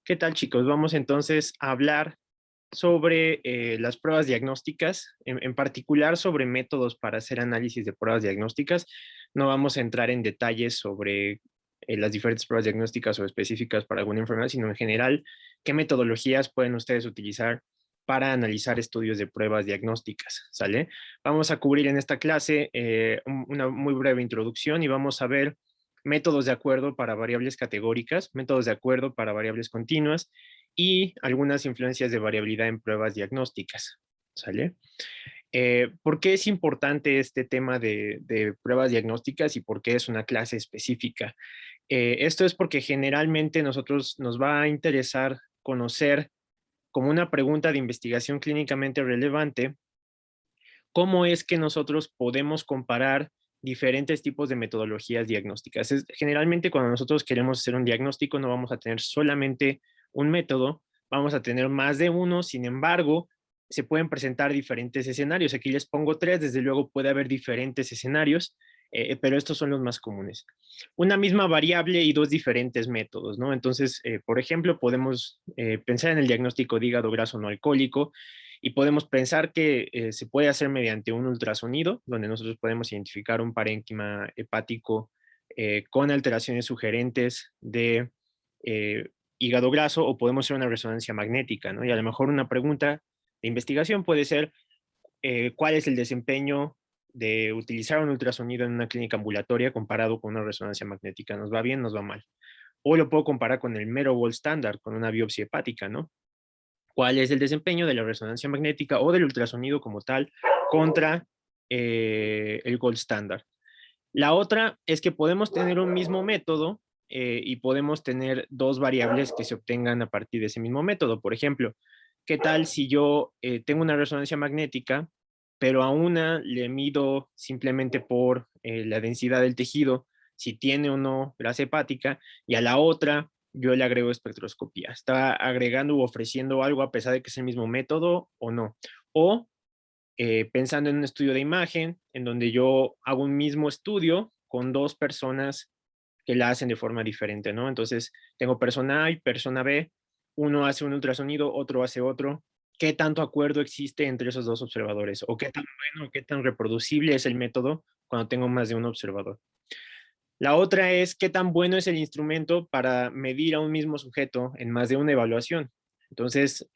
¿Qué tal, chicos? Vamos entonces a hablar sobre las pruebas diagnósticas, en particular sobre métodos para hacer análisis de pruebas diagnósticas. No vamos a entrar en detalles sobre las diferentes pruebas diagnósticas o específicas para alguna enfermedad, sino en general, qué metodologías pueden ustedes utilizar para analizar estudios de pruebas diagnósticas, ¿sale? Vamos a cubrir en esta clase una muy breve introducción y vamos a ver métodos de acuerdo para variables categóricas, métodos de acuerdo para variables continuas y algunas influencias de variabilidad en pruebas diagnósticas. ¿Sale? ¿Por qué es importante este tema de pruebas diagnósticas y por qué es una clase específica? Esto es porque generalmente nosotros nos va a interesar conocer como una pregunta de investigación clínicamente relevante cómo es que nosotros podemos comparar diferentes tipos de metodologías diagnósticas. Generalmente cuando nosotros queremos hacer un diagnóstico no vamos a tener solamente un método, vamos a tener más de uno, sin embargo, se pueden presentar diferentes escenarios. Aquí les pongo tres, desde luego puede haber diferentes escenarios, pero estos son los más comunes. Una misma variable y dos diferentes métodos, ¿no? Entonces, por ejemplo, podemos pensar en el diagnóstico de hígado graso no alcohólico, y podemos pensar que se puede hacer mediante un ultrasonido, donde nosotros podemos identificar un parénquima hepático con alteraciones sugerentes de hígado graso, o podemos hacer una resonancia magnética, ¿no? Y a lo mejor una pregunta de investigación puede ser cuál es el desempeño de utilizar un ultrasonido en una clínica ambulatoria comparado con una resonancia magnética. ¿Nos va bien? ¿Nos va mal? O lo puedo comparar con el mero gold standard, con una biopsia hepática, ¿no? ¿Cuál es el desempeño de la resonancia magnética o del ultrasonido como tal contra el gold standard? La otra es que podemos tener un mismo método y podemos tener dos variables que se obtengan a partir de ese mismo método. Por ejemplo, ¿qué tal si yo tengo una resonancia magnética, pero a una le mido simplemente por la densidad del tejido, si tiene o no grasa hepática, y a la otra yo le agrego espectroscopía? ¿Está agregando u ofreciendo algo a pesar de que es el mismo método o no? O pensando en un estudio de imagen, en donde yo hago un mismo estudio con dos personas que la hacen de forma diferente, ¿no? Entonces, tengo persona A y persona B, uno hace un ultrasonido, otro hace otro. ¿Qué tanto acuerdo existe entre esos dos observadores? ¿O qué tan bueno, qué tan reproducible es el método cuando tengo más de un observador? La otra es qué tan bueno es el instrumento para medir a un mismo sujeto en más de una evaluación. Entonces,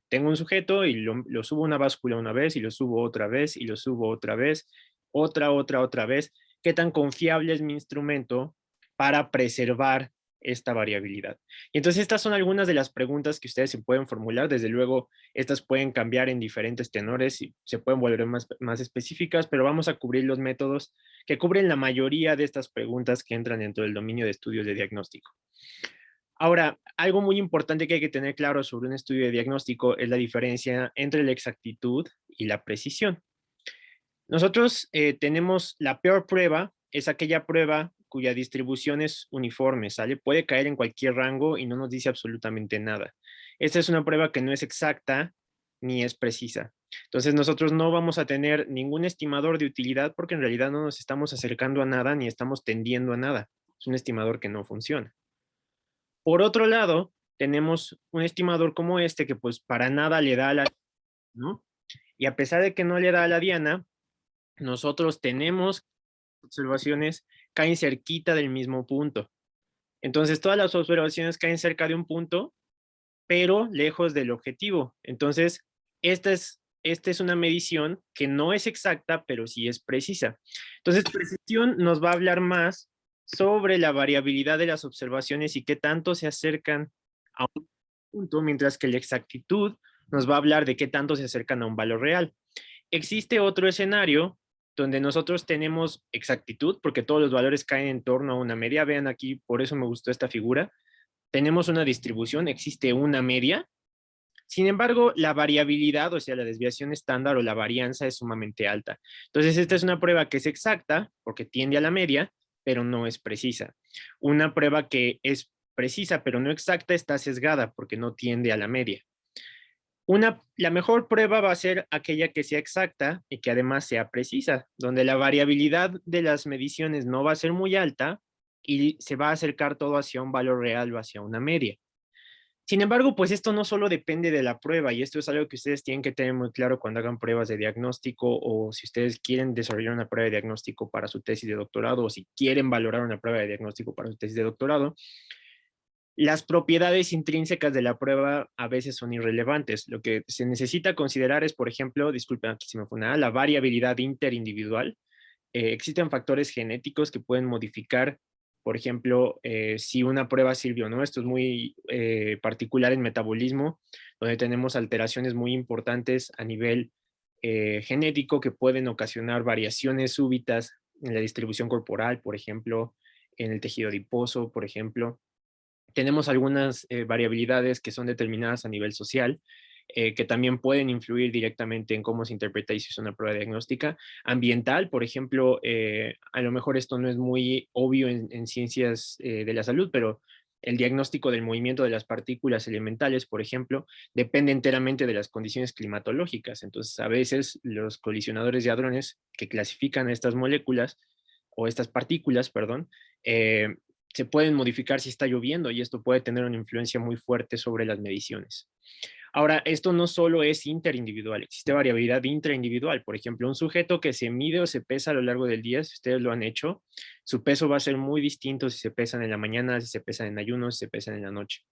tengo un sujeto y lo subo a una báscula una vez y lo subo otra vez y lo subo otra vez, otra vez. ¿Qué tan confiable es mi instrumento para preservar esta variabilidad? Y entonces estas son algunas de las preguntas que ustedes se pueden formular. Desde luego, estas pueden cambiar en diferentes tenores y se pueden volver más específicas, pero vamos a cubrir los métodos que cubren la mayoría de estas preguntas que entran dentro del dominio de estudios de diagnóstico. Ahora, algo muy importante que hay que tener claro sobre un estudio de diagnóstico es la diferencia entre la exactitud y la precisión. Nosotros tenemos la peor prueba, es aquella prueba cuya distribución es uniforme, ¿sale? Puede caer en cualquier rango y no nos dice absolutamente nada. Esta es una prueba que no es exacta ni es precisa. Entonces nosotros no vamos a tener ningún estimador de utilidad porque en realidad no nos estamos acercando a nada ni estamos tendiendo a nada. Es un estimador que no funciona. Por otro lado, tenemos un estimador como este que pues para nada le da a la, ¿no? Y a pesar de que no le da a la diana, nosotros tenemos observaciones caen cerquita del mismo punto. Entonces, todas las observaciones caen cerca de un punto, pero lejos del objetivo. Entonces, esta es una medición que no es exacta, pero sí es precisa. Entonces, precisión nos va a hablar más sobre la variabilidad de las observaciones y qué tanto se acercan a un punto, mientras que la exactitud nos va a hablar de qué tanto se acercan a un valor real. Existe otro escenario donde nosotros tenemos exactitud, porque todos los valores caen en torno a una media. Vean aquí, por eso me gustó esta figura. Tenemos una distribución, existe una media. Sin embargo, la variabilidad, o sea, la desviación estándar o la varianza es sumamente alta. Entonces, esta es una prueba que es exacta, porque tiende a la media, pero no es precisa. Una prueba que es precisa, pero no exacta, está sesgada, porque no tiende a la media. La mejor prueba va a ser aquella que sea exacta y que además sea precisa, donde la variabilidad de las mediciones no va a ser muy alta y se va a acercar todo hacia un valor real o hacia una media. Sin embargo, pues esto no solo depende de la prueba, y esto es algo que ustedes tienen que tener muy claro cuando hagan pruebas de diagnóstico, o si ustedes quieren desarrollar una prueba de diagnóstico para su tesis de doctorado, o si quieren valorar una prueba de diagnóstico para su tesis de doctorado. Las propiedades intrínsecas de la prueba a veces son irrelevantes. Lo que se necesita considerar es, por ejemplo, disculpen, aquí se me fue nada, la variabilidad interindividual. Existen factores genéticos que pueden modificar, por ejemplo, si una prueba sirvió o no. Esto es muy particular en metabolismo, donde tenemos alteraciones muy importantes a nivel genético que pueden ocasionar variaciones súbitas en la distribución corporal, por ejemplo, en el tejido adiposo, por ejemplo. Tenemos algunas variabilidades que son determinadas a nivel social, que también pueden influir directamente en cómo se interpreta y se usa una prueba diagnóstica. Ambiental, por ejemplo, a lo mejor esto no es muy obvio en ciencias de la salud, pero el diagnóstico del movimiento de las partículas elementales, por ejemplo, depende enteramente de las condiciones climatológicas. Entonces, a veces los colisionadores de hadrones que clasifican estas moléculas o estas partículas, perdón, se pueden modificar si está lloviendo, y esto puede tener una influencia muy fuerte sobre las mediciones. Ahora, esto no solo es interindividual, existe variabilidad intraindividual. Por ejemplo, un sujeto que se mide o se pesa a lo largo del día, si ustedes lo han hecho, su peso va a ser muy distinto si se pesan en la mañana, si se pesan en ayuno, si se pesan en la noche.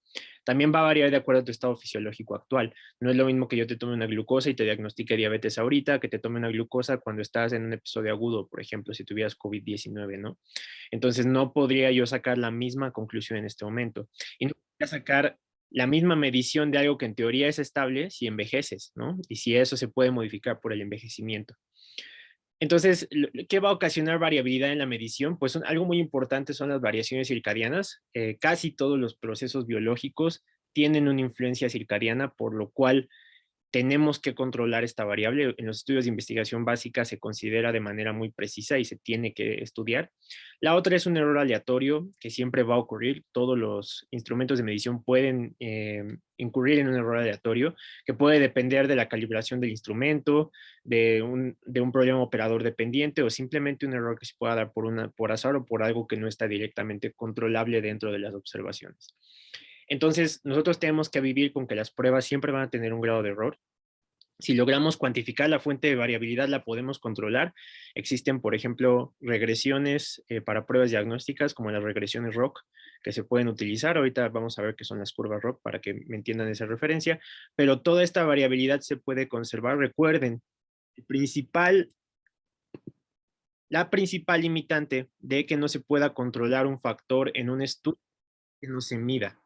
También va a variar de acuerdo a tu estado fisiológico actual. No es lo mismo que yo te tome una glucosa y te diagnostique diabetes ahorita, que te tome una glucosa cuando estás en un episodio agudo, por ejemplo, si tuvieras COVID-19, ¿no? Entonces, no podría yo sacar la misma conclusión en este momento. Y no podría sacar la misma medición de algo que en teoría es estable si envejeces, ¿no? Y si eso se puede modificar por el envejecimiento. Entonces, ¿qué va a ocasionar variabilidad en la medición? Pues algo muy importante son las variaciones circadianas. Casi todos los procesos biológicos tienen una influencia circadiana, por lo cual tenemos que controlar esta variable. En los estudios de investigación básica se considera de manera muy precisa y se tiene que estudiar. La otra es un error aleatorio que siempre va a ocurrir. Todos los instrumentos de medición pueden incurrir en un error aleatorio que puede depender de la calibración del instrumento, de un problema operador dependiente, o simplemente un error que se pueda dar por azar o por algo que no está directamente controlable dentro de las observaciones. Entonces, nosotros tenemos que vivir con que las pruebas siempre van a tener un grado de error. Si logramos cuantificar la fuente de variabilidad, la podemos controlar. Existen, por ejemplo, regresiones para pruebas diagnósticas, como las regresiones ROC, que se pueden utilizar. Ahorita vamos a ver qué son las curvas ROC para que me entiendan esa referencia. Pero toda esta variabilidad se puede conservar. Recuerden, el principal, la principal limitante de que no se pueda controlar un factor en un estudio que no se mida.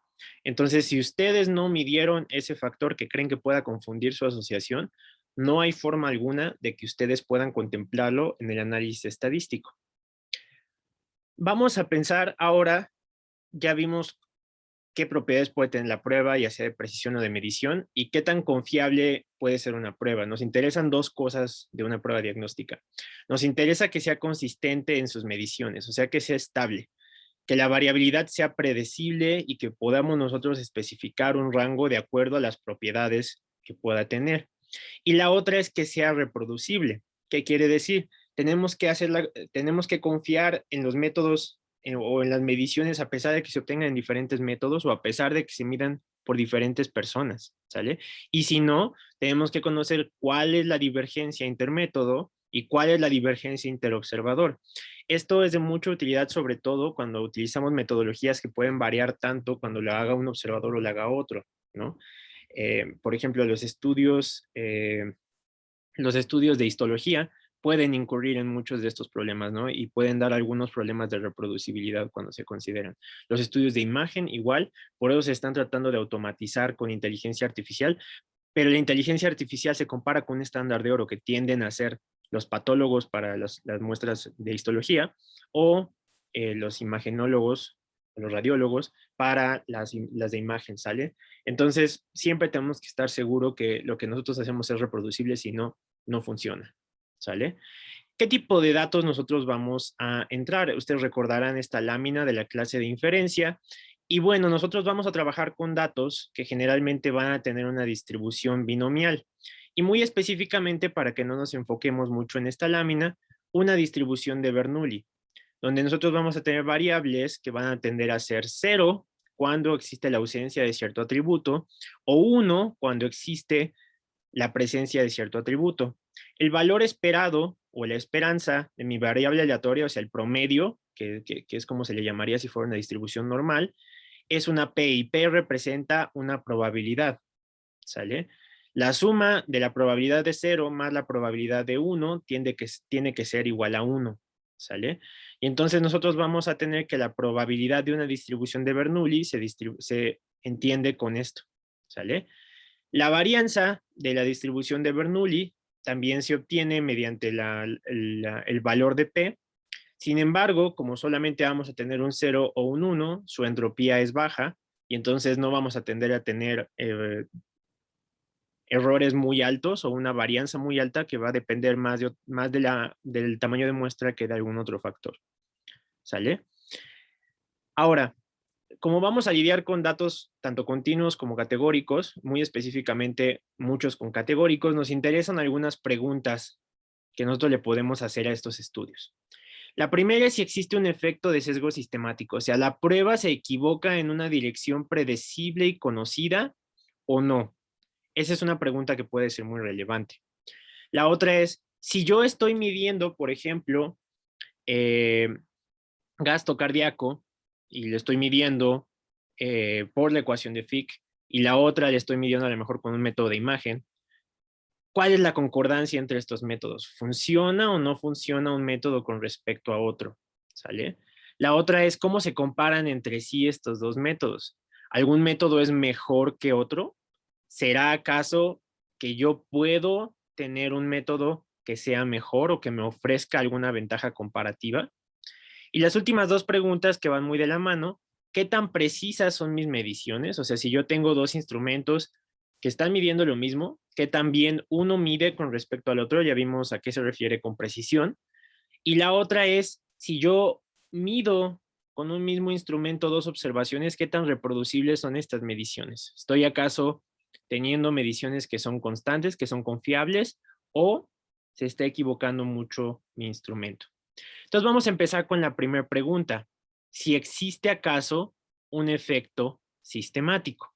Entonces, si ustedes no midieron ese factor que creen que pueda confundir su asociación, no hay forma alguna de que ustedes puedan contemplarlo en el análisis estadístico. Vamos a pensar ahora, ya vimos qué propiedades puede tener la prueba, ya sea de precisión o de medición, y qué tan confiable puede ser una prueba. Nos interesan dos cosas de una prueba diagnóstica. Nos interesa que sea consistente en sus mediciones, o sea, que sea estable, que la variabilidad sea predecible y que podamos nosotros especificar un rango de acuerdo a las propiedades que pueda tener. Y la otra es que sea reproducible. ¿Qué quiere decir? Tenemos que confiar en los métodos o en las mediciones, a pesar de que se obtengan en diferentes métodos o a pesar de que se midan por diferentes personas, ¿sale? Y si no, tenemos que conocer cuál es la divergencia intermétodo y cuál es la divergencia interobservador. Esto es de mucha utilidad, sobre todo cuando utilizamos metodologías que pueden variar tanto cuando lo haga un observador o lo haga otro, ¿no? Por ejemplo, los estudios de histología pueden incurrir en muchos de estos problemas, ¿no? Y pueden dar algunos problemas de reproducibilidad cuando se consideran. Los estudios de imagen, igual, por eso se están tratando de automatizar con inteligencia artificial, pero la inteligencia artificial se compara con un estándar de oro que tienden a ser los patólogos para las muestras de histología, o los imagenólogos, los radiólogos para las de imagen, ¿sale? Entonces, siempre tenemos que estar seguros que lo que nosotros hacemos es reproducible, si no, no funciona, ¿sale? ¿Qué tipo de datos nosotros vamos a entrar? Ustedes recordarán esta lámina de la clase de inferencia. Y bueno, nosotros vamos a trabajar con datos que generalmente van a tener una distribución binomial. Y muy específicamente, para que no nos enfoquemos mucho en esta lámina, una distribución de Bernoulli, donde nosotros vamos a tener variables que van a tender a ser 0 cuando existe la ausencia de cierto atributo, o 1 cuando existe la presencia de cierto atributo. El valor esperado o la esperanza de mi variable aleatoria, o sea, el promedio, que es como se le llamaría si fuera una distribución normal, es una P, y P representa una probabilidad, ¿sale? La suma de la probabilidad de 0 más la probabilidad de 1 tiene que ser igual a 1, ¿sale? Y entonces nosotros vamos a tener que la probabilidad de una distribución de Bernoulli se entiende con esto, ¿sale? La varianza de la distribución de Bernoulli también se obtiene mediante el valor de P. Sin embargo, como solamente vamos a tener un 0 o un 1, su entropía es baja y entonces no vamos a tender a tener errores muy altos o una varianza muy alta que va a depender más del tamaño de muestra que de algún otro factor. ¿Sale? Ahora, como vamos a lidiar con datos tanto continuos como categóricos, muy específicamente muchos con categóricos, nos interesan algunas preguntas que nosotros le podemos hacer a estos estudios. La primera es si existe un efecto de sesgo sistemático, o sea, la prueba se equivoca en una dirección predecible y conocida o no. Esa es una pregunta que puede ser muy relevante. La otra es, si yo estoy midiendo, por ejemplo, gasto cardíaco y le estoy midiendo por la ecuación de Fick y la otra le estoy midiendo a lo mejor con un método de imagen, ¿cuál es la concordancia entre estos métodos? ¿Funciona o no funciona un método con respecto a otro? ¿Sale? La otra es cómo se comparan entre sí estos dos métodos. ¿Algún método es mejor que otro? ¿Será acaso que yo puedo tener un método que sea mejor o que me ofrezca alguna ventaja comparativa? Y las últimas dos preguntas que van muy de la mano, ¿qué tan precisas son mis mediciones? O sea, si yo tengo dos instrumentos que están midiendo lo mismo, ¿qué tan bien uno mide con respecto al otro? Ya vimos a qué se refiere con precisión. Y la otra es, si yo mido con un mismo instrumento dos observaciones, ¿qué tan reproducibles son estas mediciones? ¿Estoy acaso teniendo mediciones que son constantes, que son confiables, o se está equivocando mucho mi instrumento? Entonces vamos a empezar con la primera pregunta. Si existe acaso un efecto sistemático.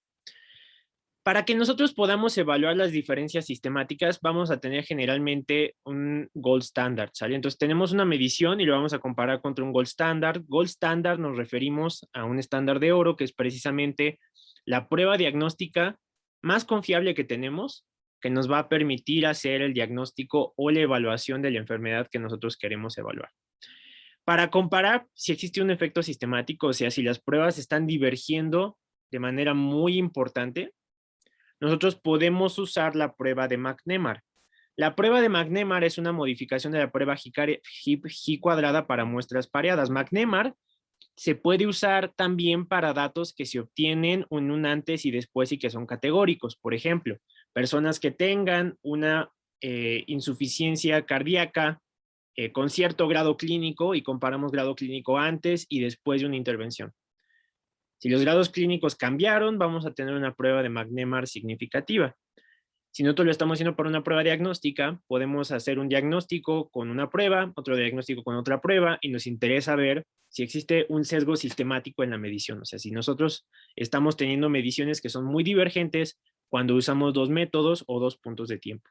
Para que nosotros podamos evaluar las diferencias sistemáticas, vamos a tener generalmente un gold standard, ¿sale? Entonces tenemos una medición y lo vamos a comparar contra un gold standard. Gold standard nos referimos a un estándar de oro, que es precisamente la prueba diagnóstica más confiable que tenemos, que nos va a permitir hacer el diagnóstico o la evaluación de la enfermedad que nosotros queremos evaluar. Para comparar si existe un efecto sistemático, o sea, si las pruebas están divergiendo de manera muy importante, nosotros podemos usar la prueba de McNemar. La prueba de McNemar es una modificación de la prueba G cuadrada para muestras pareadas. McNemar se puede usar también para datos que se obtienen en un antes y después y que son categóricos. Por ejemplo, personas que tengan una insuficiencia cardíaca con cierto grado clínico y comparamos grado clínico antes y después de una intervención. Si los grados clínicos cambiaron, vamos a tener una prueba de McNemar significativa. Si nosotros lo estamos haciendo para una prueba diagnóstica, podemos hacer un diagnóstico con una prueba, otro diagnóstico con otra prueba, y nos interesa ver si existe un sesgo sistemático en la medición. O sea, si nosotros estamos teniendo mediciones que son muy divergentes cuando usamos dos métodos o dos puntos de tiempo.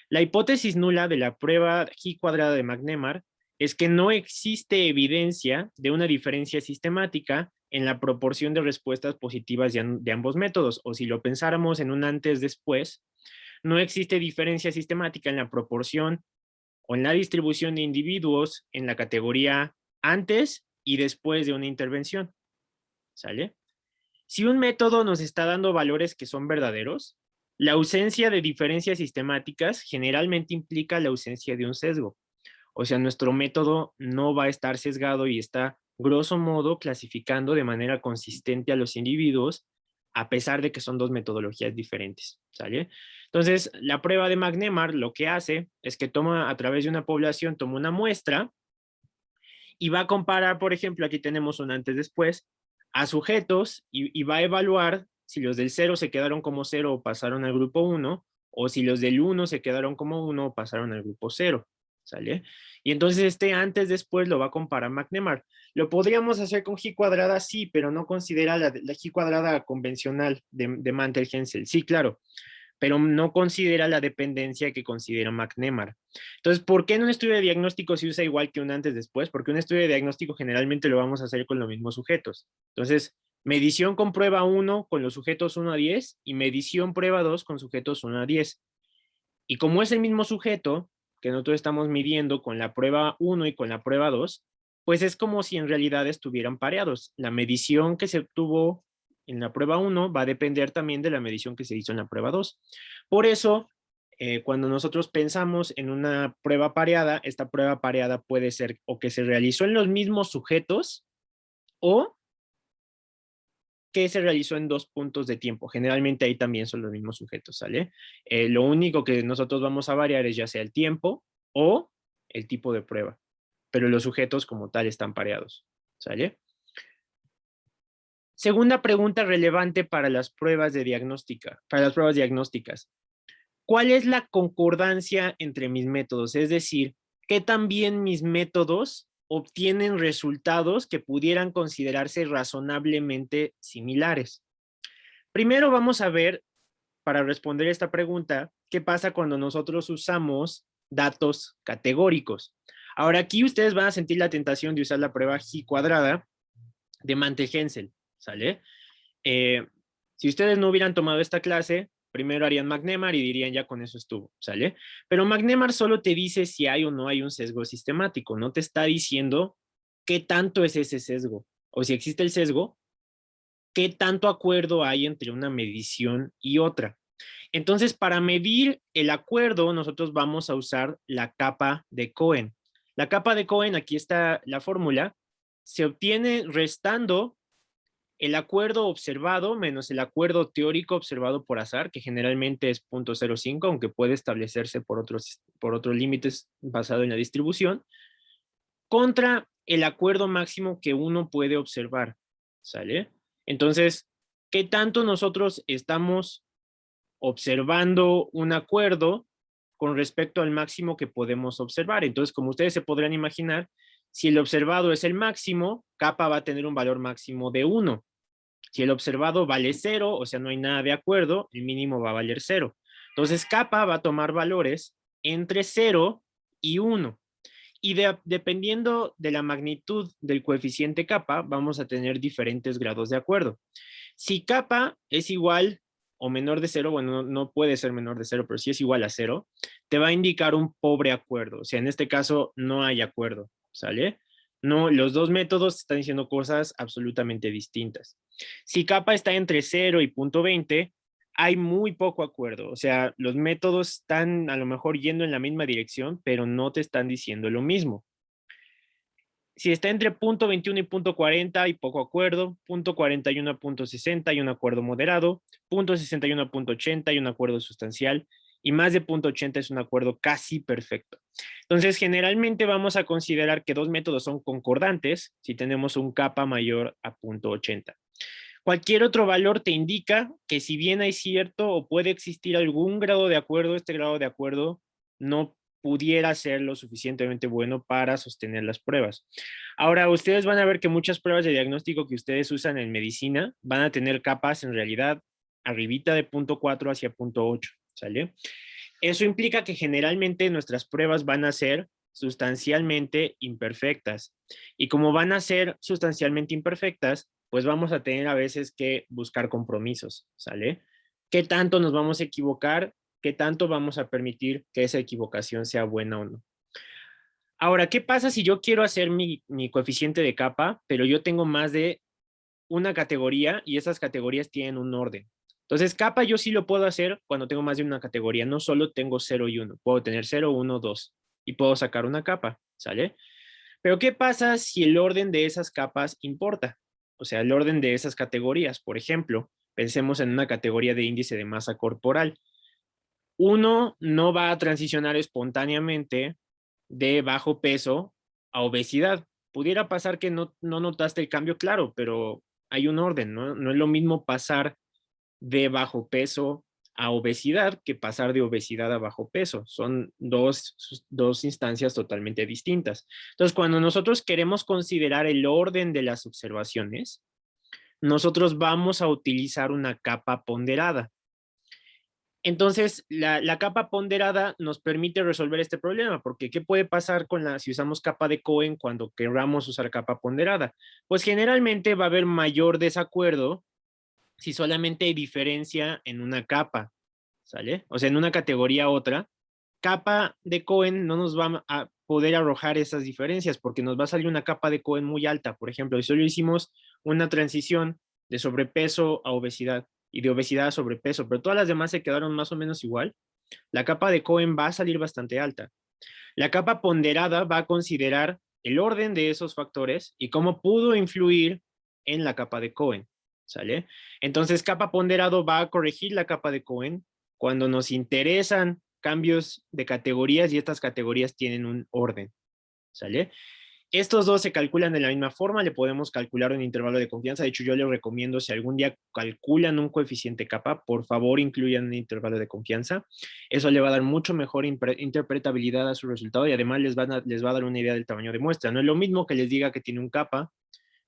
La hipótesis nula de la prueba G cuadrada de McNemar es que no existe evidencia de una diferencia sistemática en la proporción de respuestas positivas de ambos métodos, o si lo pensáramos en un antes-después, no existe diferencia sistemática en la proporción o en la distribución de individuos en la categoría antes y después de una intervención. ¿Sale? Si un método nos está dando valores que son verdaderos, la ausencia de diferencias sistemáticas generalmente implica la ausencia de un sesgo. O sea, nuestro método no va a estar sesgado y está, grosso modo, clasificando de manera consistente a los individuos, a pesar de que son dos metodologías diferentes, ¿sale? Entonces, la prueba de McNemar lo que hace es que toma a través de una población, toma una muestra y va a comparar, por ejemplo, aquí tenemos un antes-después, a sujetos y va a evaluar si los del 0 se quedaron como 0 o pasaron al grupo 1, o si los del 1 se quedaron como 1 o pasaron al grupo 0. ¿sale? Y entonces antes, después lo va a comparar McNemar. Lo podríamos hacer con G cuadrada, sí, pero no considera la G cuadrada convencional de Mantel-Hensel. Sí, claro, pero no considera la dependencia que considera McNemar. Entonces, ¿por qué en un estudio de diagnóstico se usa igual que un antes-después? Porque un estudio de diagnóstico generalmente lo vamos a hacer con los mismos sujetos. Entonces, medición con prueba 1 con los sujetos 1 a 10 y medición prueba 2 con sujetos 1 a 10. Y como es el mismo sujeto que nosotros estamos midiendo con la prueba 1 y con la prueba 2, pues es como si en realidad estuvieran pareados. La medición que se obtuvo en la prueba 1 va a depender también de la medición que se hizo en la prueba 2. Por eso, cuando nosotros pensamos en una prueba pareada, esta prueba pareada puede ser o que se realizó en los mismos sujetos o que se realizó en 2 puntos de tiempo. Generalmente ahí también son los mismos sujetos, ¿sale? Lo único que nosotros vamos a variar es ya sea el tiempo o el tipo de prueba, pero los sujetos como tal están pareados, ¿sale? Segunda pregunta relevante para las pruebas de diagnóstica, para las pruebas diagnósticas. ¿Cuál es la concordancia entre mis métodos? Es decir, ¿qué tan bien mis métodos obtienen resultados que pudieran considerarse razonablemente similares? Primero vamos a ver, para responder esta pregunta, qué pasa cuando nosotros usamos datos categóricos. Ahora aquí ustedes van a sentir la tentación de usar la prueba G cuadrada de Mantel-Hensel, ¿sale? Si ustedes no hubieran tomado esta clase, primero harían McNemar y dirían ya con eso estuvo, ¿sale? Pero McNemar solo te dice si hay o no hay un sesgo sistemático, no te está diciendo qué tanto es ese sesgo, o si existe el sesgo, qué tanto acuerdo hay entre una medición y otra. Entonces, para medir el acuerdo, nosotros vamos a usar la capa de Cohen. La capa de Cohen, aquí está la fórmula, se obtiene restando el acuerdo observado menos el acuerdo teórico observado por azar, que generalmente es 0.05, aunque puede establecerse por otros límites basado en la distribución, contra el acuerdo máximo que uno puede observar, ¿sale? Entonces, ¿qué tanto nosotros estamos observando un acuerdo con respecto al máximo que podemos observar? Entonces, como ustedes se podrán imaginar, si el observado es el máximo, kappa va a tener un valor máximo de 1. Si el observado vale 0, o sea, no hay nada de acuerdo, el mínimo va a valer 0. Entonces, kappa va a tomar valores entre 0 y 1. Y dependiendo de la magnitud del coeficiente kappa, vamos a tener diferentes grados de acuerdo. Si kappa es igual o menor de 0, bueno, no puede ser menor de 0, pero si es igual a 0, te va a indicar un pobre acuerdo. O sea, en este caso no hay acuerdo, ¿sale? No, los dos métodos están diciendo cosas absolutamente distintas. Si kappa está entre 0 y 0.20, hay muy poco acuerdo. O sea, los métodos están a lo mejor yendo en la misma dirección, pero no te están diciendo lo mismo. Si está entre 0.21 y 0.40 hay poco acuerdo, 0.41 a 0.60 hay un acuerdo moderado, 0.61 a 0.80 hay un acuerdo sustancial y más de 0.80 es un acuerdo casi perfecto. Entonces, generalmente vamos a considerar que dos métodos son concordantes si tenemos un kappa mayor a 0.80. Cualquier otro valor te indica que si bien hay cierto o puede existir algún grado de acuerdo, este grado de acuerdo no pudiera ser lo suficientemente bueno para sostener las pruebas. Ahora, ustedes van a ver que muchas pruebas de diagnóstico que ustedes usan en medicina van a tener capas en realidad arribita de 0.4 hacia 0.8, ¿sale? Eso implica que generalmente nuestras pruebas van a ser sustancialmente imperfectas. Y como van a ser sustancialmente imperfectas, pues vamos a tener a veces que buscar compromisos, ¿sale? ¿Qué tanto nos vamos a equivocar? ¿Qué tanto vamos a permitir que esa equivocación sea buena o no? Ahora, ¿qué pasa si yo quiero hacer mi coeficiente de capa, pero yo tengo más de una categoría y esas categorías tienen un orden? Entonces, capa yo sí lo puedo hacer cuando tengo más de una categoría, no solo tengo 0 y 1, puedo tener 0, 1, 2 y puedo sacar una capa, ¿sale? Pero ¿qué pasa si el orden de esas capas importa? O sea, el orden de esas categorías. Por ejemplo, pensemos en una categoría de índice de masa corporal. Uno no va a transicionar espontáneamente de bajo peso a obesidad. Pudiera pasar que no notaste el cambio claro, pero hay un orden, ¿no? No es lo mismo pasar de bajo peso a obesidad que pasar de obesidad a bajo peso. Son dos instancias totalmente distintas. Entonces, cuando nosotros queremos considerar el orden de las observaciones, nosotros vamos a utilizar una capa ponderada. Entonces, la capa ponderada nos permite resolver este problema, porque ¿qué puede pasar si usamos capa de Cohen cuando queramos usar capa ponderada? Pues generalmente va a haber mayor desacuerdo si solamente hay diferencia en una capa, ¿sale? O sea, en una categoría u otra, capa de Cohen no nos va a poder arrojar esas diferencias porque nos va a salir una capa de Cohen muy alta. Por ejemplo, si solo hicimos una transición de sobrepeso a obesidad y de obesidad a sobrepeso, pero todas las demás se quedaron más o menos igual, la capa de Cohen va a salir bastante alta. La capa ponderada va a considerar el orden de esos factores y cómo pudo influir en la capa de Cohen, ¿sale? Entonces, capa ponderado va a corregir la capa de Cohen cuando nos interesan cambios de categorías y estas categorías tienen un orden, ¿sale? Estos dos se calculan de la misma forma, le podemos calcular un intervalo de confianza. De hecho, yo les recomiendo, si algún día calculan un coeficiente kappa, por favor incluyan un intervalo de confianza. Eso le va a dar mucho mejor interpretabilidad a su resultado y además les va a dar una idea del tamaño de muestra. No es lo mismo que les diga que tiene un kappa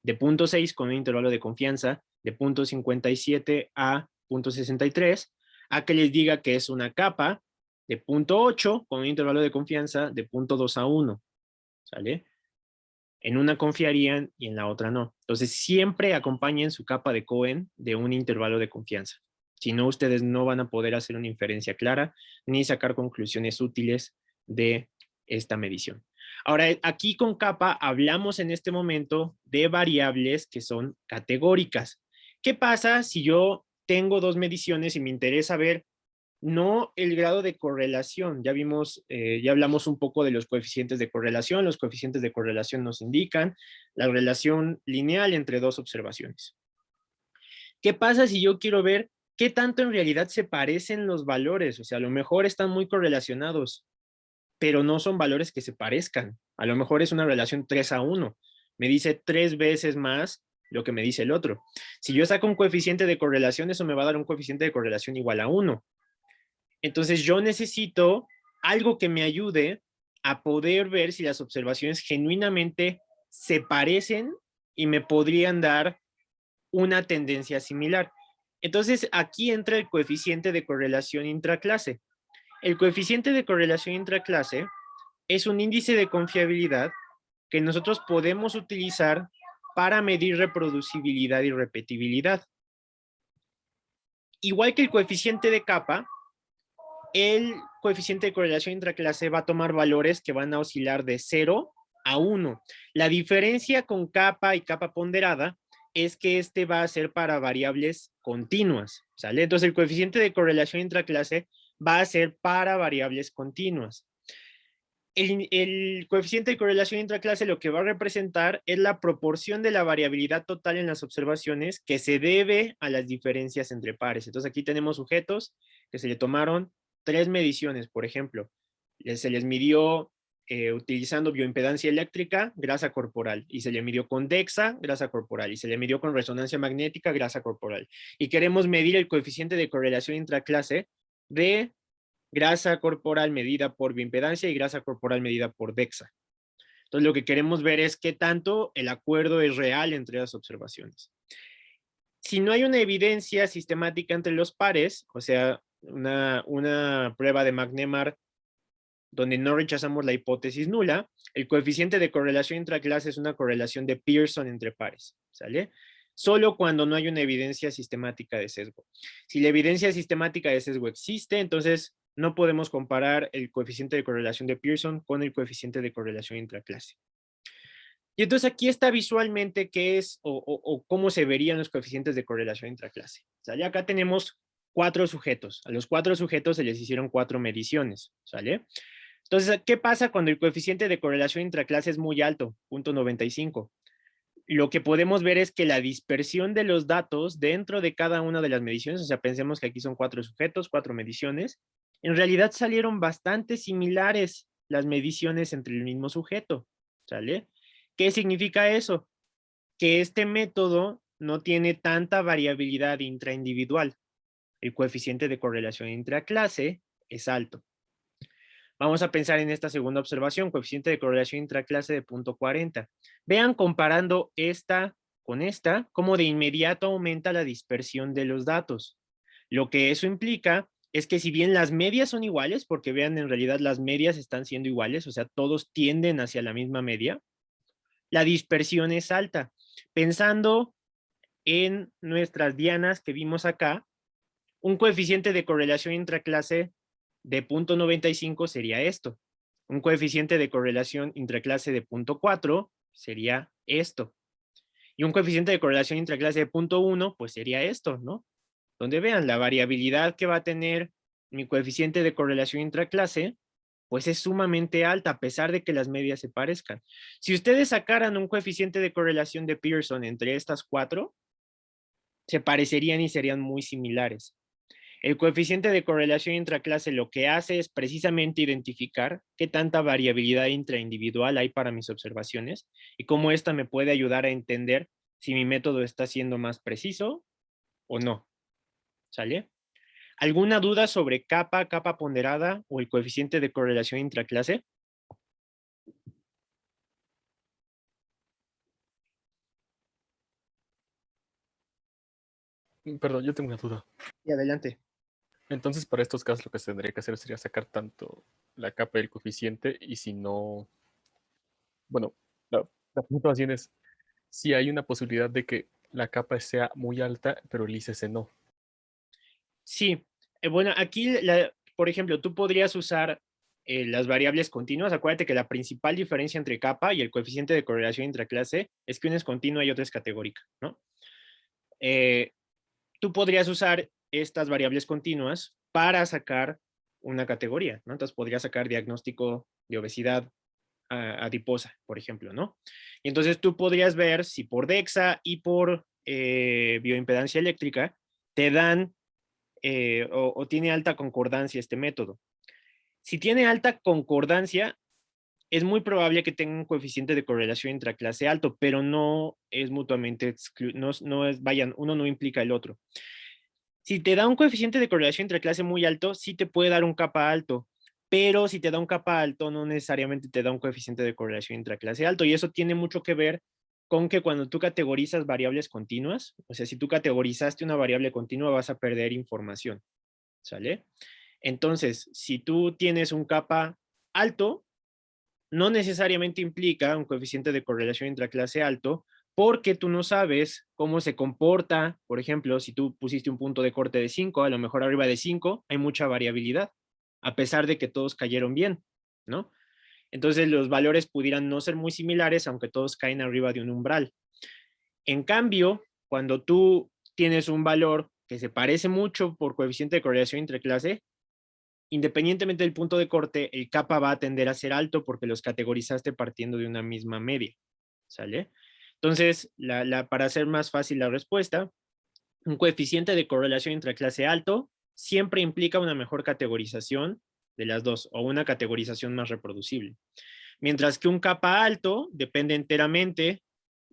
de 0.6 con un intervalo de confianza de 0.57 a 0.63, a que les diga que es una capa de 0.8 con un intervalo de confianza de 0.2 a 1, ¿sale? En una confiarían y en la otra no. Entonces, siempre acompañen su capa de Cohen de un intervalo de confianza. Si no, ustedes no van a poder hacer una inferencia clara ni sacar conclusiones útiles de esta medición. Ahora, aquí con capa hablamos en este momento de variables que son categóricas. ¿Qué pasa si yo tengo dos mediciones y me interesa ver no el grado de correlación? Ya vimos, ya hablamos un poco de los coeficientes de correlación. Los coeficientes de correlación nos indican la relación lineal entre dos observaciones. ¿Qué pasa si yo quiero ver qué tanto en realidad se parecen los valores? O sea, a lo mejor están muy correlacionados, pero no son valores que se parezcan. A lo mejor es una relación 3 a 1. Me dice 3 veces más lo que me dice el otro. Si yo saco un coeficiente de correlación, eso me va a dar un coeficiente de correlación igual a 1. Entonces yo necesito algo que me ayude a poder ver si las observaciones genuinamente se parecen y me podrían dar una tendencia similar. Entonces aquí entra el coeficiente de correlación intraclase. El coeficiente de correlación intraclase es un índice de confiabilidad que nosotros podemos utilizar para medir reproducibilidad y repetibilidad. Igual que el coeficiente de capa, el coeficiente de correlación intraclase va a tomar valores que van a oscilar de 0 a 1. La diferencia con capa y capa ponderada es que este va a ser para variables continuas, ¿sale? Entonces el coeficiente de correlación intraclase va a ser para variables continuas. El coeficiente de correlación intraclase lo que va a representar es la proporción de la variabilidad total en las observaciones que se debe a las diferencias entre pares. Entonces aquí tenemos sujetos que se le tomaron 3 mediciones, por ejemplo. Se les midió utilizando bioimpedancia eléctrica, grasa corporal, y se le midió con DEXA, grasa corporal, y se le midió con resonancia magnética, grasa corporal. Y queremos medir el coeficiente de correlación intraclase de grasa corporal medida por bioimpedancia y grasa corporal medida por DEXA. Entonces, lo que queremos ver es qué tanto el acuerdo es real entre las observaciones. Si no hay una evidencia sistemática entre los pares, o sea, una prueba de McNemar donde no rechazamos la hipótesis nula, el coeficiente de correlación intraclase es una correlación de Pearson entre pares, ¿sale? Solo cuando no hay una evidencia sistemática de sesgo. Si la evidencia sistemática de sesgo existe, entonces no podemos comparar el coeficiente de correlación de Pearson con el coeficiente de correlación intraclase. Y entonces aquí está visualmente qué es o cómo se verían los coeficientes de correlación intraclase. ¿Sale? Acá tenemos 4 sujetos. A los 4 sujetos se les hicieron 4 mediciones. ¿Sale? Entonces, ¿qué pasa cuando el coeficiente de correlación intraclase es muy alto? 0.95. Lo que podemos ver es que la dispersión de los datos dentro de cada una de las mediciones, o sea, pensemos que aquí son 4 sujetos, 4 mediciones, en realidad salieron bastante similares las mediciones entre el mismo sujeto, ¿sale? ¿Qué significa eso? Que este método no tiene tanta variabilidad intraindividual. el coeficiente de correlación intraclase es alto. Vamos a pensar en esta segunda observación, coeficiente de correlación intraclase de 0.40. Vean, comparando esta con esta, cómo de inmediato aumenta la dispersión de los datos. Lo que eso implica es que si bien las medias son iguales, porque vean, en realidad las medias están siendo iguales, o sea, todos tienden hacia la misma media, la dispersión es alta. Pensando en nuestras dianas que vimos acá, un coeficiente de correlación intraclase de 0.95 sería esto. Un coeficiente de correlación intraclase de 0.4 sería esto. Y un coeficiente de correlación intraclase de 0.1, pues sería esto, ¿no? Donde vean la variabilidad que va a tener mi coeficiente de correlación intraclase, pues es sumamente alta, a pesar de que las medias se parezcan. Si ustedes sacaran un coeficiente de correlación de Pearson entre estas cuatro, se parecerían y serían muy similares. El coeficiente de correlación intraclase lo que hace es precisamente identificar qué tanta variabilidad intraindividual hay para mis observaciones y cómo esta me puede ayudar a entender si mi método está siendo más preciso o no. ¿Sale? ¿Alguna duda sobre capa, capa ponderada o el coeficiente de correlación intraclase? Perdón, yo tengo una duda. Y adelante. Entonces, para estos casos, lo que se tendría que hacer sería sacar tanto la capa y el coeficiente, y si no, bueno, la puntuación es si hay una posibilidad de que la capa sea muy alta, pero el ICC no. Sí, bueno, aquí, por ejemplo, tú podrías usar las variables continuas. Acuérdate que la principal diferencia entre capa y el coeficiente de correlación intraclase es que una es continua y otra es categórica, ¿no? Tú podrías usar estas variables continuas para sacar una categoría, ¿no? Entonces podrías sacar diagnóstico de obesidad adiposa, por ejemplo, ¿no? Y entonces tú podrías ver si por DEXA y por bioimpedancia eléctrica te dan o tiene alta concordancia este método. Si tiene alta concordancia, es muy probable que tenga un coeficiente de correlación intraclase alto, pero no es mutuamente no es, vayan, uno no implica el otro. Si te da un coeficiente de correlación intraclase muy alto, sí te puede dar un capa alto, pero si te da un capa alto, no necesariamente te da un coeficiente de correlación intraclase alto, y eso tiene mucho que ver con que cuando tú categorizas variables continuas, o sea, si tú categorizaste una variable continua, vas a perder información, ¿sale? Entonces, si tú tienes un capa alto, no necesariamente implica un coeficiente de correlación intraclase alto, porque tú no sabes cómo se comporta. Por ejemplo, si tú pusiste un punto de corte de 5, a lo mejor arriba de 5 hay mucha variabilidad, a pesar de que todos cayeron bien, ¿no? Entonces los valores pudieran no ser muy similares, aunque todos caen arriba de un umbral. En cambio, cuando tú tienes un valor que se parece mucho por coeficiente de correlación intraclase, independientemente del punto de corte, el kappa va a tender a ser alto porque los categorizaste partiendo de una misma media, ¿sale? Entonces, para hacer más fácil la respuesta, un coeficiente de correlación intraclase alto siempre implica una mejor categorización de las dos o una categorización más reproducible. Mientras que un kappa alto depende enteramente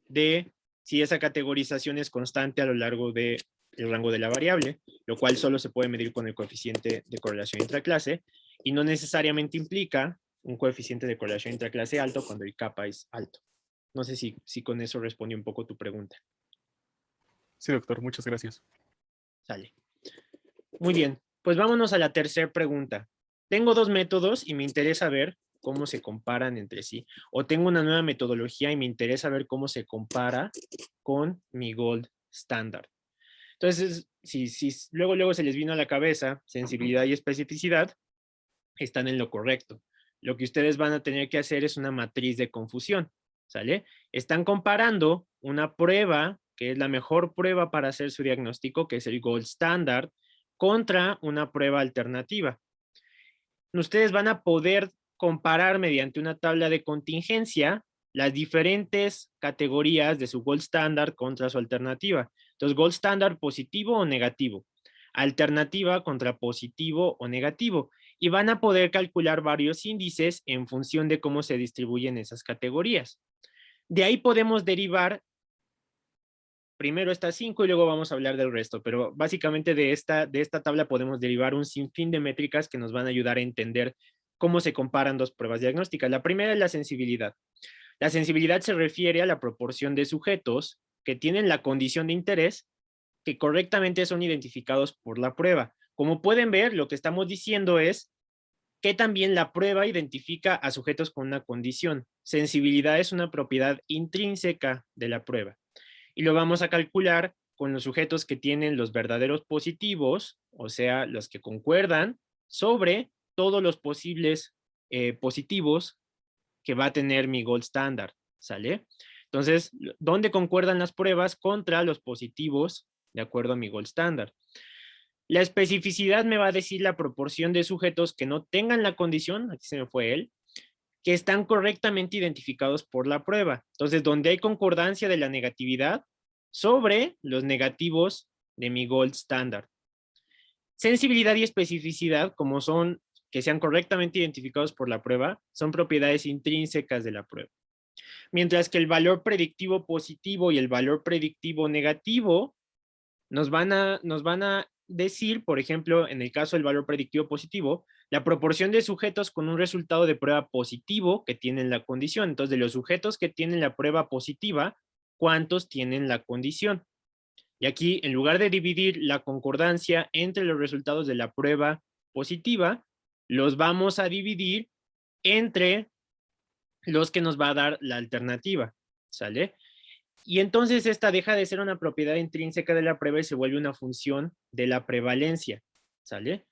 de si esa categorización es constante a lo largo del rango de la variable, lo cual solo se puede medir con el coeficiente de correlación intraclase y no necesariamente implica un coeficiente de correlación intraclase alto cuando el kappa es alto. No sé si con eso respondió un poco tu pregunta. Sí, doctor, muchas gracias. Sale. Muy bien, pues vámonos a la tercera pregunta. Tengo dos métodos y me interesa ver cómo se comparan entre sí. O tengo una nueva metodología y me interesa ver cómo se compara con mi gold standard. Entonces, si luego se les vino a la cabeza sensibilidad y especificidad, están en lo correcto. Lo que ustedes van a tener que hacer es una matriz de confusión, ¿sale? Están comparando una prueba, que es la mejor prueba para hacer su diagnóstico, que es el gold standard, contra una prueba alternativa. Ustedes van a poder comparar mediante una tabla de contingencia las diferentes categorías de su gold standard contra su alternativa. Entonces, gold standard positivo o negativo, alternativa contra positivo o negativo, y van a poder calcular varios índices en función de cómo se distribuyen esas categorías. De ahí podemos derivar primero estas 5 y luego vamos a hablar del resto, pero básicamente de esta tabla podemos derivar un sinfín de métricas que nos van a ayudar a entender cómo se comparan dos pruebas diagnósticas. La primera es la sensibilidad. La sensibilidad se refiere a la proporción de sujetos que tienen la condición de interés que correctamente son identificados por la prueba. Como pueden ver, lo que estamos diciendo es que también la prueba identifica a sujetos con una condición. Sensibilidad es una propiedad intrínseca de la prueba. Y lo vamos a calcular con los sujetos que tienen los verdaderos positivos, o sea, los que concuerdan, sobre todos los posibles positivos que va a tener mi gold standard, ¿sale? Entonces, ¿dónde concuerdan las pruebas contra los positivos de acuerdo a mi gold standard? La especificidad me va a decir la proporción de sujetos que no tengan la condición, aquí se me fue él, que están correctamente identificados por la prueba. Entonces, donde hay concordancia de la negatividad sobre los negativos de mi gold standard. Sensibilidad y especificidad, como son que sean correctamente identificados por la prueba, son propiedades intrínsecas de la prueba. Mientras que el valor predictivo positivo y el valor predictivo negativo nos van a decir, por ejemplo, en el caso del valor predictivo positivo, la proporción de sujetos con un resultado de prueba positivo que tienen la condición. Entonces, de los sujetos que tienen la prueba positiva, ¿cuántos tienen la condición? Y aquí, en lugar de dividir la concordancia entre los resultados de la prueba positiva, los vamos a dividir entre los que nos va a dar la alternativa, ¿sale? Y entonces esta deja de ser una propiedad intrínseca de la prueba y se vuelve una función de la prevalencia, ¿sale?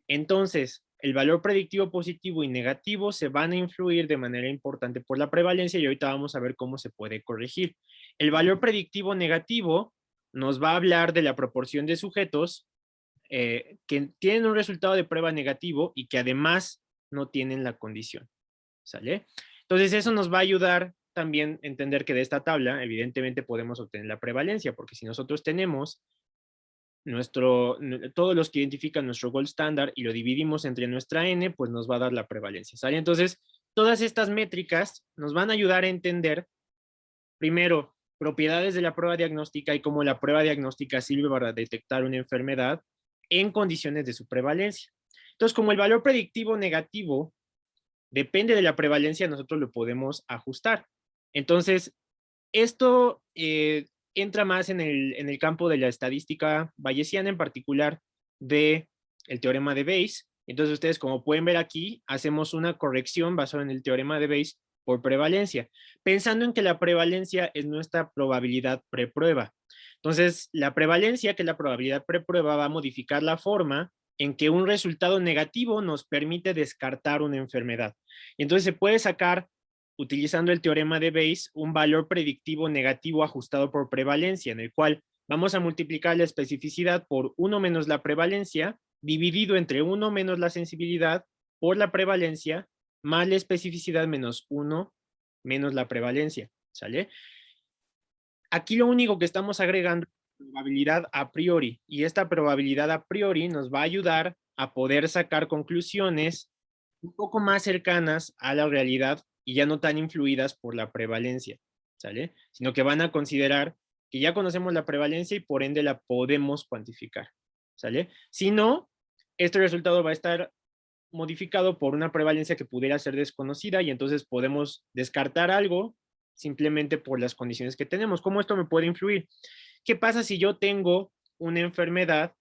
Entonces, el valor predictivo positivo y negativo se van a influir de manera importante por la prevalencia y ahorita vamos a ver cómo se puede corregir. El valor predictivo negativo nos va a hablar de la proporción de sujetos que tienen un resultado de prueba negativo y que además no tienen la condición, ¿sale? Entonces eso nos va a ayudar también a entender que de esta tabla evidentemente podemos obtener la prevalencia, porque si nosotros tenemos todos los que identifican nuestro gold standard y lo dividimos entre nuestra n, pues nos va a dar la prevalencia, ¿sale? Entonces, todas estas métricas nos van a ayudar a entender, primero, propiedades de la prueba diagnóstica y cómo la prueba diagnóstica sirve para detectar una enfermedad en condiciones de su prevalencia. Entonces, como el valor predictivo negativo depende de la prevalencia, nosotros lo podemos ajustar. Entonces, esto entra más en el campo de la estadística bayesiana, en particular de el teorema de Bayes. Entonces, ustedes, como pueden ver aquí, hacemos una corrección basada en el teorema de Bayes por prevalencia, pensando en que la prevalencia es nuestra probabilidad preprueba. Entonces, la prevalencia, que es la probabilidad preprueba, va a modificar la forma en que un resultado negativo nos permite descartar una enfermedad. Y entonces se puede sacar, utilizando el teorema de Bayes, un valor predictivo negativo ajustado por prevalencia, en el cual vamos a multiplicar la especificidad por 1 menos la prevalencia, dividido entre 1 menos la sensibilidad por la prevalencia, más la especificidad menos 1 menos la prevalencia, ¿sale? Aquí lo único que estamos agregando es probabilidad a priori, y esta probabilidad a priori nos va a ayudar a poder sacar conclusiones un poco más cercanas a la realidad y ya no tan influidas por la prevalencia, ¿sale? Sino que van a considerar que ya conocemos la prevalencia y por ende la podemos cuantificar, ¿sale? Si no, este resultado va a estar modificado por una prevalencia que pudiera ser desconocida y entonces podemos descartar algo simplemente por las condiciones que tenemos. ¿Cómo esto me puede influir? ¿Qué pasa si yo tengo una enfermedad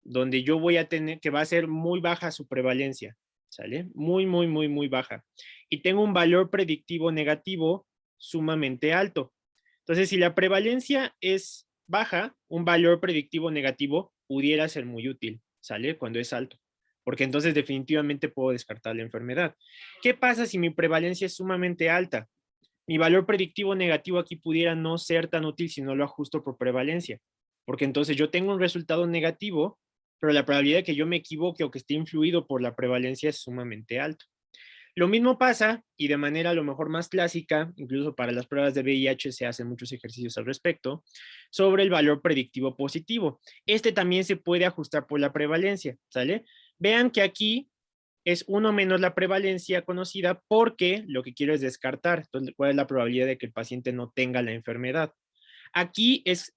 donde yo voy a tener, que va a ser muy baja su prevalencia, ¿sale? Muy, muy, muy, muy baja. Y tengo un valor predictivo negativo sumamente alto. Entonces, si la prevalencia es baja, un valor predictivo negativo pudiera ser muy útil, ¿sale? Cuando es alto. Porque entonces definitivamente puedo descartar la enfermedad. ¿Qué pasa si mi prevalencia es sumamente alta? Mi valor predictivo negativo aquí pudiera no ser tan útil si no lo ajusto por prevalencia. Porque entonces yo tengo un resultado negativo, pero la probabilidad de que yo me equivoque o que esté influido por la prevalencia es sumamente alta. Lo mismo pasa, y de manera a lo mejor más clásica, incluso para las pruebas de VIH se hacen muchos ejercicios al respecto, sobre el valor predictivo positivo. Este también se puede ajustar por la prevalencia, ¿sale? Vean que aquí es 1 menos la prevalencia conocida porque lo que quiero es descartar. Entonces, ¿cuál es la probabilidad de que el paciente no tenga la enfermedad? Aquí es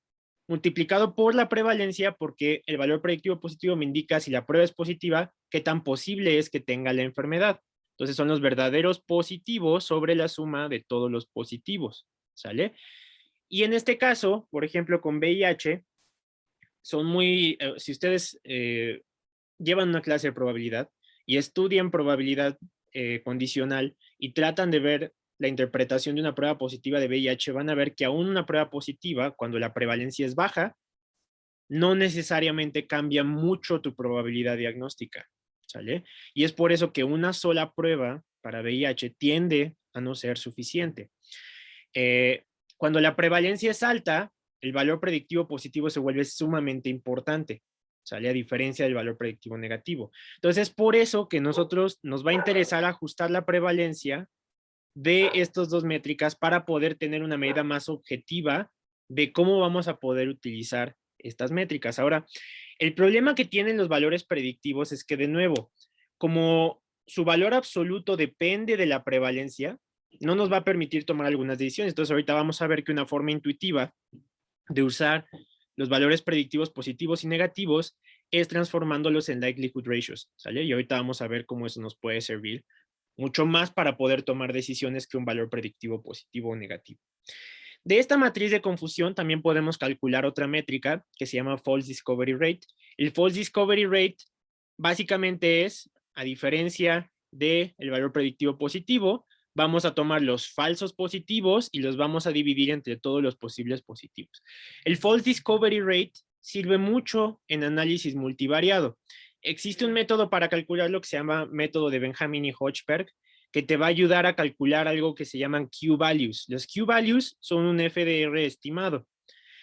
multiplicado por la prevalencia porque el valor predictivo positivo me indica si la prueba es positiva, qué tan posible es que tenga la enfermedad. Entonces son los verdaderos positivos sobre la suma de todos los positivos, ¿sale? Y en este caso, por ejemplo, con VIH, son muy, si ustedes llevan una clase de probabilidad y estudian probabilidad condicional y tratan de ver la interpretación de una prueba positiva de VIH, van a ver que aún una prueba positiva, cuando la prevalencia es baja, no necesariamente cambia mucho tu probabilidad diagnóstica, ¿sale? Y es por eso que una sola prueba para VIH tiende a no ser suficiente. Eh, Cuando la prevalencia es alta, el valor predictivo positivo se vuelve sumamente importante, ¿sale? A diferencia del valor predictivo negativo. Entonces, por eso que nosotros nos va a interesar ajustar la prevalencia de estas dos métricas para poder tener una medida más objetiva de cómo vamos a poder utilizar estas métricas. Ahora, el problema que tienen los valores predictivos es que, de nuevo, como su valor absoluto depende de la prevalencia, no nos va a permitir tomar algunas decisiones. Entonces, ahorita vamos a ver que una forma intuitiva de usar los valores predictivos positivos y negativos es transformándolos en likelihood ratios, ¿sale? Y ahorita vamos a ver cómo eso nos puede servir mucho más para poder tomar decisiones que un valor predictivo positivo o negativo. De esta matriz de confusión también podemos calcular otra métrica que se llama False Discovery Rate. El False Discovery Rate básicamente es, a diferencia del valor predictivo positivo, vamos a tomar los falsos positivos y los vamos a dividir entre todos los posibles positivos. El False Discovery Rate sirve mucho en análisis multivariado. Existe un método para calcularlo que se llama método de Benjamin y Hochberg, que te va a ayudar a calcular algo que se llaman Q-values. Los Q-values son un FDR estimado.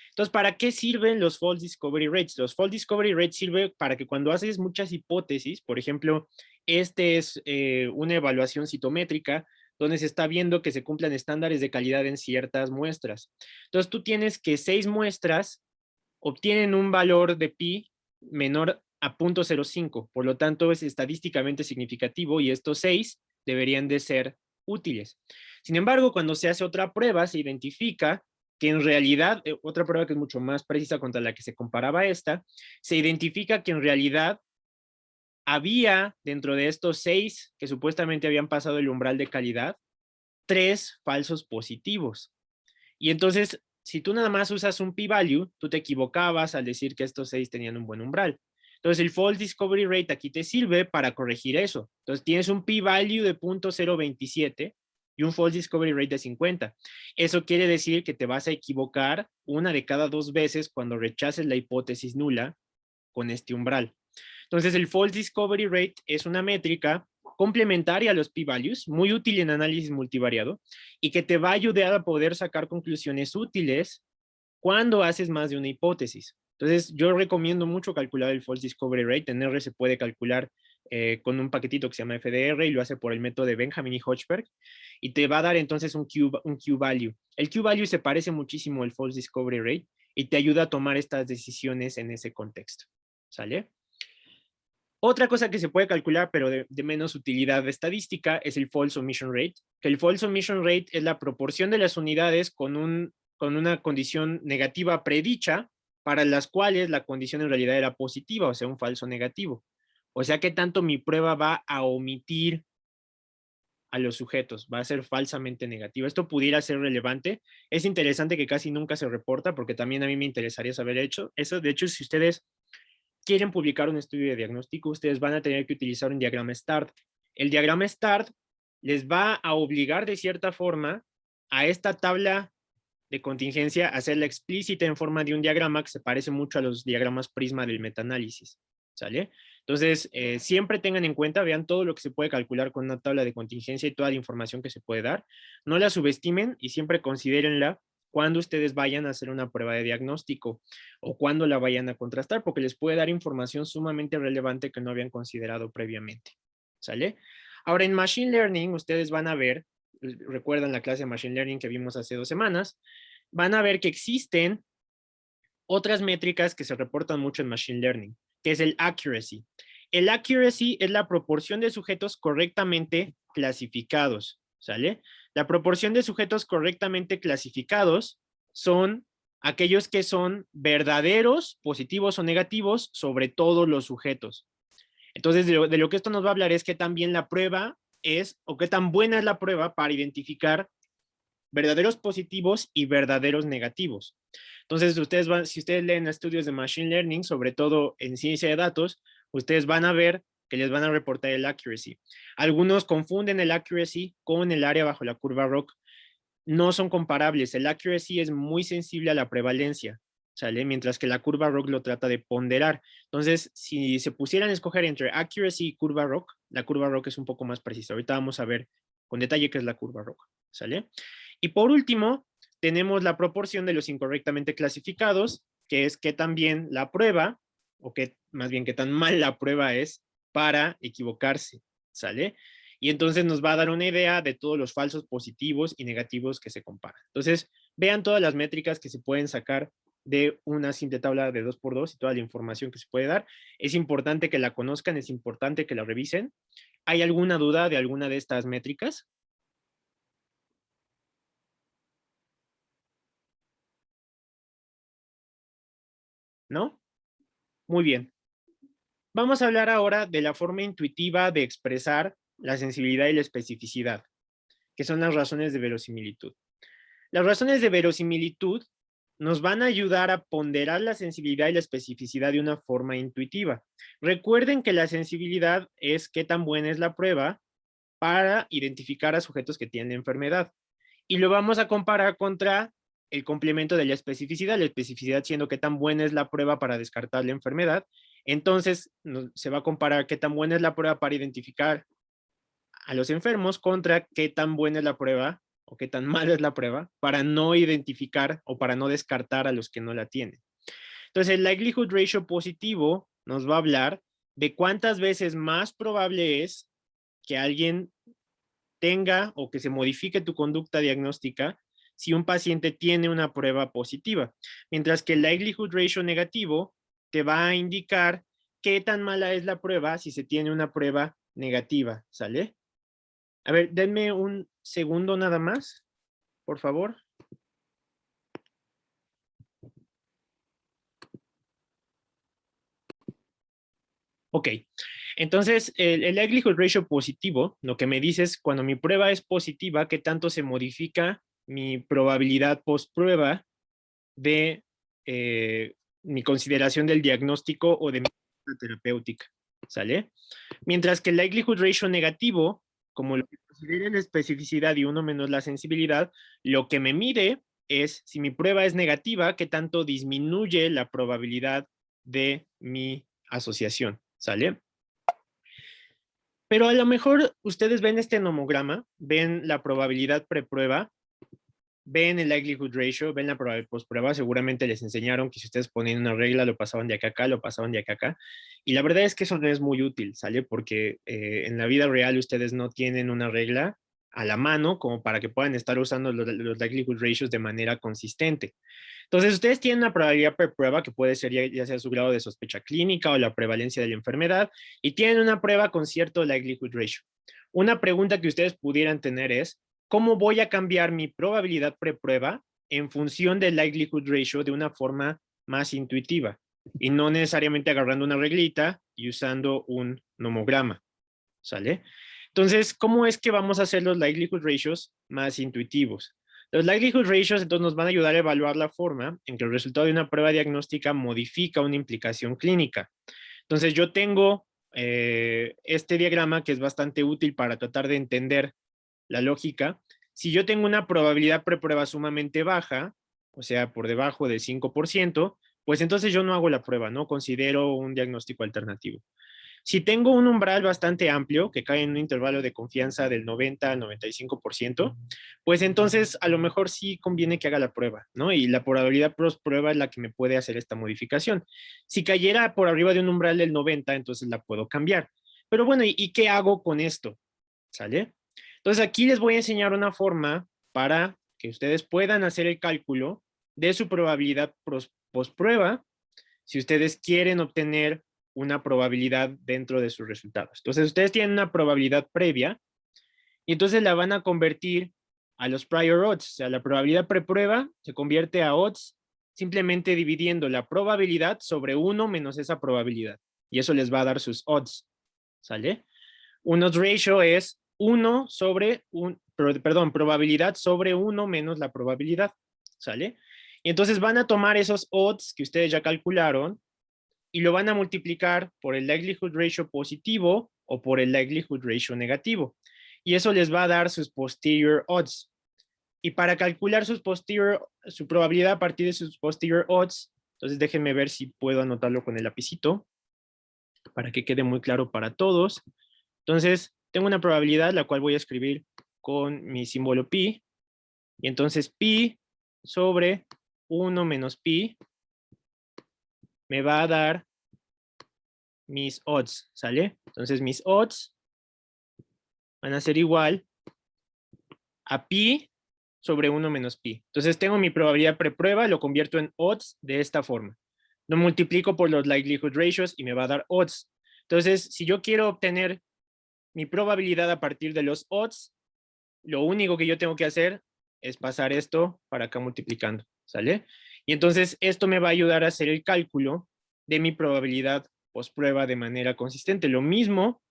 Entonces, ¿para qué sirven los false discovery rates? Los false discovery rates sirven para que cuando haces muchas hipótesis, por ejemplo, este es una evaluación citométrica donde se está viendo que se cumplan estándares de calidad en ciertas muestras. Entonces, tú tienes que 6 muestras obtienen un valor de pi menor a 0.05, por lo tanto es estadísticamente significativo y estos 6 deberían de ser útiles. Sin embargo, cuando se hace otra prueba, se identifica que en realidad, otra prueba que es mucho más precisa contra la que se comparaba esta, se identifica que en realidad había dentro de estos 6 que supuestamente habían pasado el umbral de calidad, 3 falsos positivos. Y entonces, si tú nada más usas un p-value, tú te equivocabas al decir que estos 6 tenían un buen umbral. Entonces, el false discovery rate aquí te sirve para corregir eso. Entonces, tienes un p-value de 0.027 y un false discovery rate de 50. Eso quiere decir que te vas a equivocar una de cada 2 veces cuando rechaces la hipótesis nula con este umbral. Entonces, el false discovery rate es una métrica complementaria a los p-values, muy útil en análisis multivariado y que te va a ayudar a poder sacar conclusiones útiles cuando haces más de una hipótesis. Entonces, yo recomiendo mucho calcular el false discovery rate. En R se puede calcular con un paquetito que se llama FDR y lo hace por el método de Benjamin y Hochberg y te va a dar entonces un Q-value. El Q-value se parece muchísimo al false discovery rate y te ayuda a tomar estas decisiones en ese contexto. ¿Sale? Otra cosa que se puede calcular, pero de menos utilidad estadística, es el false omission rate, que el false omission rate es la proporción de las unidades con una condición negativa predicha, para las cuales la condición en realidad era positiva, o sea, un falso negativo. O sea, que tanto mi prueba va a omitir a los sujetos, va a ser falsamente negativa. Esto pudiera ser relevante. Es interesante que casi nunca se reporta, porque también a mí me interesaría saber hecho eso. De hecho, si ustedes quieren publicar un estudio de diagnóstico, ustedes van a tener que utilizar un diagrama START. El diagrama START les va a obligar de cierta forma a esta tabla de contingencia a hacerla explícita en forma de un diagrama que se parece mucho a los diagramas prisma del metaanálisis. ¿Sale? Entonces, siempre tengan en cuenta, vean todo lo que se puede calcular con una tabla de contingencia y toda la información que se puede dar. No la subestimen y siempre considérenla cuando ustedes vayan a hacer una prueba de diagnóstico o cuando la vayan a contrastar, porque les puede dar información sumamente relevante que no habían considerado previamente. ¿Sale? Ahora, en Machine Learning, ustedes van a ver, recuerdan la clase de Machine Learning que vimos hace 2 semanas, van a ver que existen otras métricas que se reportan mucho en Machine Learning, que es el accuracy. El accuracy es la proporción de sujetos correctamente clasificados, ¿sale? La proporción de sujetos correctamente clasificados son aquellos que son verdaderos, positivos o negativos sobre todos los sujetos. Entonces, de lo que esto nos va a hablar es qué tan bien la prueba es, o qué tan buena es la prueba para identificar verdaderos positivos y verdaderos negativos. Entonces, si ustedes leen estudios de Machine Learning, sobre todo en ciencia de datos, ustedes van a ver que les van a reportar el accuracy. Algunos confunden el accuracy con el área bajo la curva ROC. No son comparables. El accuracy es muy sensible a la prevalencia, ¿sale? Mientras que la curva ROC lo trata de ponderar. Entonces, si se pusieran a escoger entre accuracy y curva ROC, la curva ROC es un poco más precisa. Ahorita vamos a ver con detalle qué es la curva ROC, ¿sale? Y por último, tenemos la proporción de los incorrectamente clasificados, que es qué tan bien la prueba, o que más bien qué tan mal la prueba es para equivocarse, ¿sale? Y entonces nos va a dar una idea de todos los falsos positivos y negativos que se comparan. Entonces, vean todas las métricas que se pueden sacar de una simple tabla de 2x2 y toda la información que se puede dar. Es importante que la conozcan, es importante que la revisen. ¿Hay alguna duda de alguna de estas métricas? ¿No? Muy bien. Vamos a hablar ahora de la forma intuitiva de expresar la sensibilidad y la especificidad, que son las razones de verosimilitud. Las razones de verosimilitud nos van a ayudar a ponderar la sensibilidad y la especificidad de una forma intuitiva. Recuerden que la sensibilidad es qué tan buena es la prueba para identificar a sujetos que tienen enfermedad. Y lo vamos a comparar contra el complemento de la especificidad siendo qué tan buena es la prueba para descartar la enfermedad. Entonces, se va a comparar qué tan buena es la prueba para identificar a los enfermos contra qué tan buena es la prueba o qué tan mala es la prueba para no identificar o para no descartar a los que no la tienen. Entonces, el likelihood ratio positivo nos va a hablar de cuántas veces más probable es que alguien tenga o que se modifique tu conducta diagnóstica si un paciente tiene una prueba positiva. Mientras que el likelihood ratio negativo te va a indicar qué tan mala es la prueba si se tiene una prueba negativa, ¿sale? A ver, denme un segundo nada más, por favor. Ok, entonces el likelihood ratio positivo, lo que me dice es cuando mi prueba es positiva, qué tanto se modifica mi probabilidad post-prueba de mi consideración del diagnóstico o de mi terapéutica, ¿sale? Mientras que el likelihood ratio negativo, como lo que considera la especificidad y uno menos la sensibilidad, lo que me mide es si mi prueba es negativa, qué tanto disminuye la probabilidad de mi asociación, ¿sale? Pero a lo mejor ustedes ven este nomograma, ven la probabilidad preprueba, ven el likelihood ratio, ven la probabilidad postprueba, seguramente les enseñaron que si ustedes ponían una regla, lo pasaban de acá a acá, lo pasaban de acá a acá. Y la verdad es que eso no es muy útil, ¿sale? Porque en la vida real ustedes no tienen una regla a la mano como para que puedan estar usando los likelihood ratios de manera consistente. Entonces, ustedes tienen una probabilidad preprueba que puede ser ya sea su grado de sospecha clínica o la prevalencia de la enfermedad, y tienen una prueba con cierto likelihood ratio. Una pregunta que ustedes pudieran tener es, ¿cómo voy a cambiar mi probabilidad preprueba en función del likelihood ratio de una forma más intuitiva? Y no necesariamente agarrando una reglita y usando un nomograma, ¿sale? Entonces, ¿cómo es que vamos a hacer los likelihood ratios más intuitivos? Los likelihood ratios entonces nos van a ayudar a evaluar la forma en que el resultado de una prueba diagnóstica modifica una implicación clínica. Entonces, yo tengo este diagrama que es bastante útil para tratar de entender la lógica. Si yo tengo una probabilidad preprueba sumamente baja, o sea, por debajo del 5%, pues entonces yo no hago la prueba, no considero un diagnóstico alternativo. Si tengo un umbral bastante amplio, que cae en un intervalo de confianza del 90 al 95%, pues entonces a lo mejor sí conviene que haga la prueba, ¿no? Y la probabilidad prueba es la que me puede hacer esta modificación. Si cayera por arriba de un umbral del 90, entonces la puedo cambiar. Pero bueno, ¿y qué hago con esto? ¿Sale? Entonces aquí les voy a enseñar una forma para que ustedes puedan hacer el cálculo de su probabilidad post-prueba si ustedes quieren obtener una probabilidad dentro de sus resultados. Entonces, ustedes tienen una probabilidad previa y entonces la van a convertir a los prior odds. O sea, la probabilidad preprueba se convierte a odds simplemente dividiendo la probabilidad sobre 1 menos esa probabilidad. Y eso les va a dar sus odds, ¿sale? Un odds ratio es 1 sobre, probabilidad sobre 1 menos la probabilidad, ¿sale? Y entonces van a tomar esos odds que ustedes ya calcularon y lo van a multiplicar por el likelihood ratio positivo o por el likelihood ratio negativo. Y eso les va a dar sus posterior odds. Y para calcular su probabilidad a partir de sus posterior odds, entonces déjenme ver si puedo anotarlo con el lapicito para que quede muy claro para todos. Entonces, tengo una probabilidad la cual voy a escribir con mi símbolo pi. Y entonces pi sobre 1 menos pi me va a dar mis odds, ¿sale? Entonces mis odds van a ser igual a pi sobre 1 menos pi. Entonces tengo mi probabilidad preprueba, lo convierto en odds de esta forma. Lo multiplico por los likelihood ratios y me va a dar odds. Entonces, si yo quiero obtener mi probabilidad a partir de los odds, lo único que yo tengo que hacer es pasar esto para acá multiplicando, ¿sale? Y entonces esto me va a ayudar a hacer el cálculo de mi probabilidad post-prueba de manera consistente. Lo mismo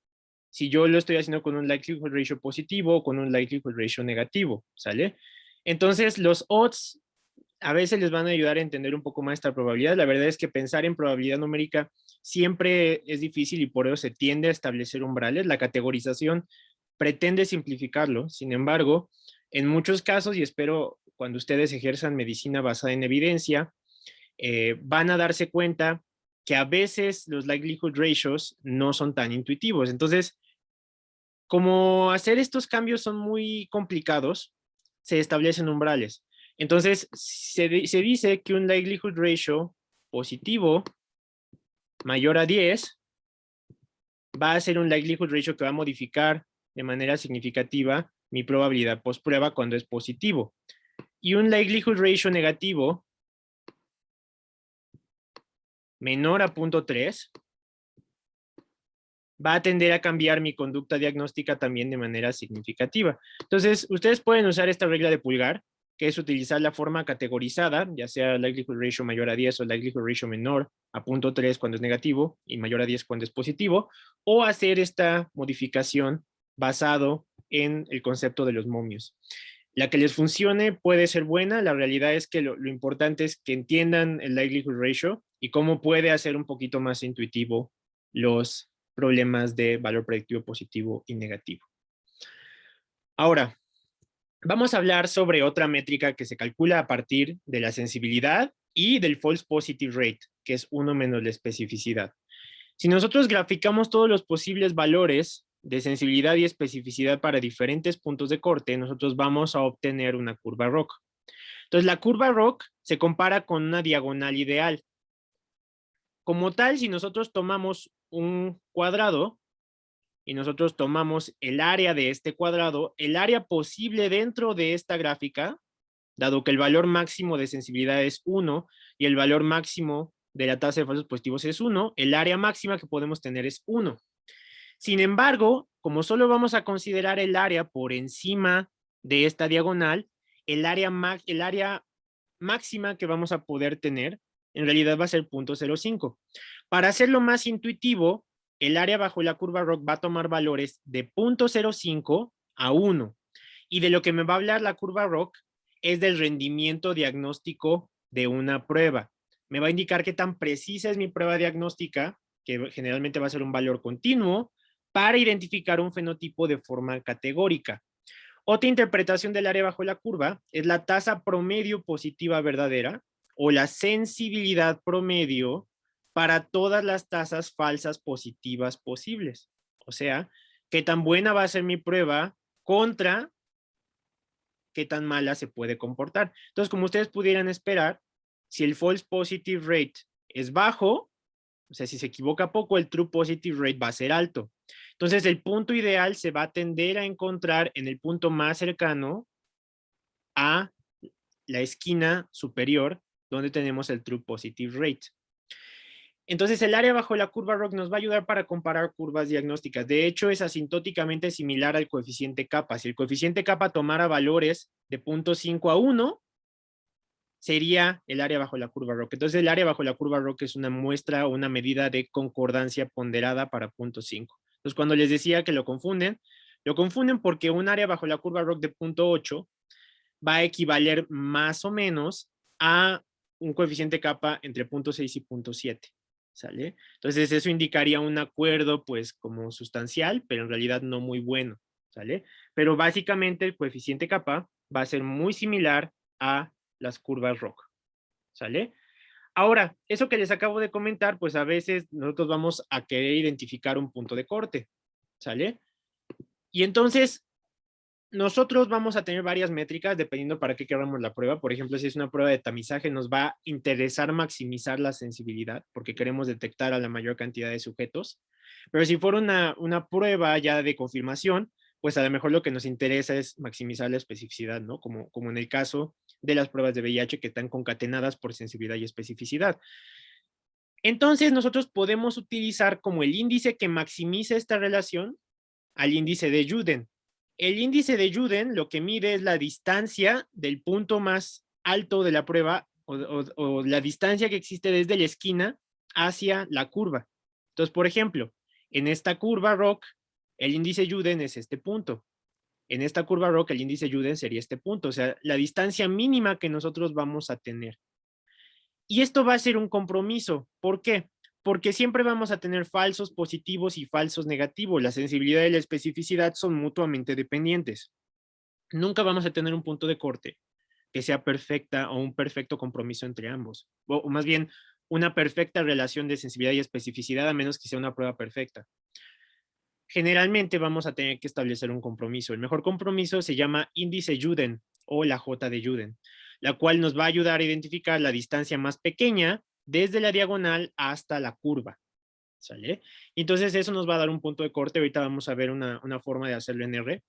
si yo lo estoy haciendo con un likelihood ratio positivo o con un likelihood ratio negativo, ¿sale? Entonces los odds a veces les van a ayudar a entender un poco más esta probabilidad. La verdad es que pensar en probabilidad numérica siempre es difícil y por eso se tiende a establecer umbrales. La categorización pretende simplificarlo. Sin embargo, en muchos casos, y espero cuando ustedes ejerzan medicina basada en evidencia, van a darse cuenta que a veces los likelihood ratios no son tan intuitivos. Entonces, como hacer estos cambios son muy complicados, se establecen umbrales. Entonces, se dice que un likelihood ratio positivo mayor a 10 va a ser un likelihood ratio que va a modificar de manera significativa mi probabilidad post-prueba cuando es positivo. Y un likelihood ratio negativo menor a 0.3 va a tender a cambiar mi conducta diagnóstica también de manera significativa. Entonces, ustedes pueden usar esta regla de pulgar, que es utilizar la forma categorizada, ya sea likelihood ratio mayor a 10 o likelihood ratio menor a 0.3 cuando es negativo y mayor a 10 cuando es positivo, o hacer esta modificación basado en el concepto de los momios. La que les funcione puede ser buena, la realidad es que lo importante es que entiendan el likelihood ratio y cómo puede hacer un poquito más intuitivo los problemas de valor predictivo positivo y negativo. Ahora, vamos a hablar sobre otra métrica que se calcula a partir de la sensibilidad y del false positive rate, que es 1 menos la especificidad. Si nosotros graficamos todos los posibles valores de sensibilidad y especificidad para diferentes puntos de corte, nosotros vamos a obtener una curva ROC. Entonces, la curva ROC se compara con una diagonal ideal. Como tal, si nosotros tomamos un cuadrado y nosotros tomamos el área de este cuadrado, el área posible dentro de esta gráfica, dado que el valor máximo de sensibilidad es 1 y el valor máximo de la tasa de falsos positivos es 1, el área máxima que podemos tener es 1. Sin embargo, como solo vamos a considerar el área por encima de esta diagonal, el área máxima que vamos a poder tener en realidad va a ser 0.05. Para hacerlo más intuitivo, el área bajo la curva ROC va a tomar valores de 0.05 a 1. Y de lo que me va a hablar la curva ROC es del rendimiento diagnóstico de una prueba. Me va a indicar qué tan precisa es mi prueba diagnóstica, que generalmente va a ser un valor continuo, para identificar un fenotipo de forma categórica. Otra interpretación del área bajo la curva es la tasa promedio positiva verdadera o la sensibilidad promedio para todas las tasas falsas positivas posibles. O sea, qué tan buena va a ser mi prueba contra qué tan mala se puede comportar. Entonces, como ustedes pudieran esperar, si el false positive rate es bajo, o sea, si se equivoca poco, el true positive rate va a ser alto. Entonces, el punto ideal se va a tender a encontrar en el punto más cercano a la esquina superior, donde tenemos el true positive rate. Entonces, el área bajo la curva ROC nos va a ayudar para comparar curvas diagnósticas. De hecho, es asintóticamente similar al coeficiente kappa. Si el coeficiente kappa tomara valores de 0.5 a 1, sería el área bajo la curva ROC. Entonces, el área bajo la curva ROC es una muestra o una medida de concordancia ponderada para punto 5. Entonces, cuando les decía que lo confunden porque un área bajo la curva ROC de punto 8 va a equivaler más o menos a un coeficiente kappa entre punto 6 y punto 7. ¿Sale? Entonces, eso indicaría un acuerdo, pues, como sustancial, pero en realidad no muy bueno. ¿Sale? Pero básicamente el coeficiente kappa va a ser muy similar a las curvas ROC. ¿Sale? Ahora, eso que les acabo de comentar, pues a veces nosotros vamos a querer identificar un punto de corte. ¿Sale? Y entonces, nosotros vamos a tener varias métricas dependiendo para qué queramos la prueba. Por ejemplo, si es una prueba de tamizaje, nos va a interesar maximizar la sensibilidad porque queremos detectar a la mayor cantidad de sujetos. Pero si fuera una prueba ya de confirmación, pues a lo mejor lo que nos interesa es maximizar la especificidad, ¿no? Como en el caso de las pruebas de VIH que están concatenadas por sensibilidad y especificidad. Entonces, nosotros podemos utilizar como el índice que maximiza esta relación al índice de Juden. El índice de Juden lo que mide es la distancia del punto más alto de la prueba o la distancia que existe desde la esquina hacia la curva. Entonces, por ejemplo, en esta curva ROC, el índice Juden es este punto. En esta curva ROC, el índice Juden sería este punto, o sea, la distancia mínima que nosotros vamos a tener. Y esto va a ser un compromiso. ¿Por qué? Porque siempre vamos a tener falsos positivos y falsos negativos. La sensibilidad y la especificidad son mutuamente dependientes. Nunca vamos a tener un punto de corte que sea perfecta o un perfecto compromiso entre ambos. O más bien, una perfecta relación de sensibilidad y especificidad a menos que sea una prueba perfecta. Generalmente vamos a tener que establecer un compromiso. El mejor compromiso se llama índice Juden o la J de Juden, la cual nos va a ayudar a identificar la distancia más pequeña desde la diagonal hasta la curva. ¿Sale? Entonces eso nos va a dar un punto de corte. Ahorita vamos a ver una forma de hacerlo en R,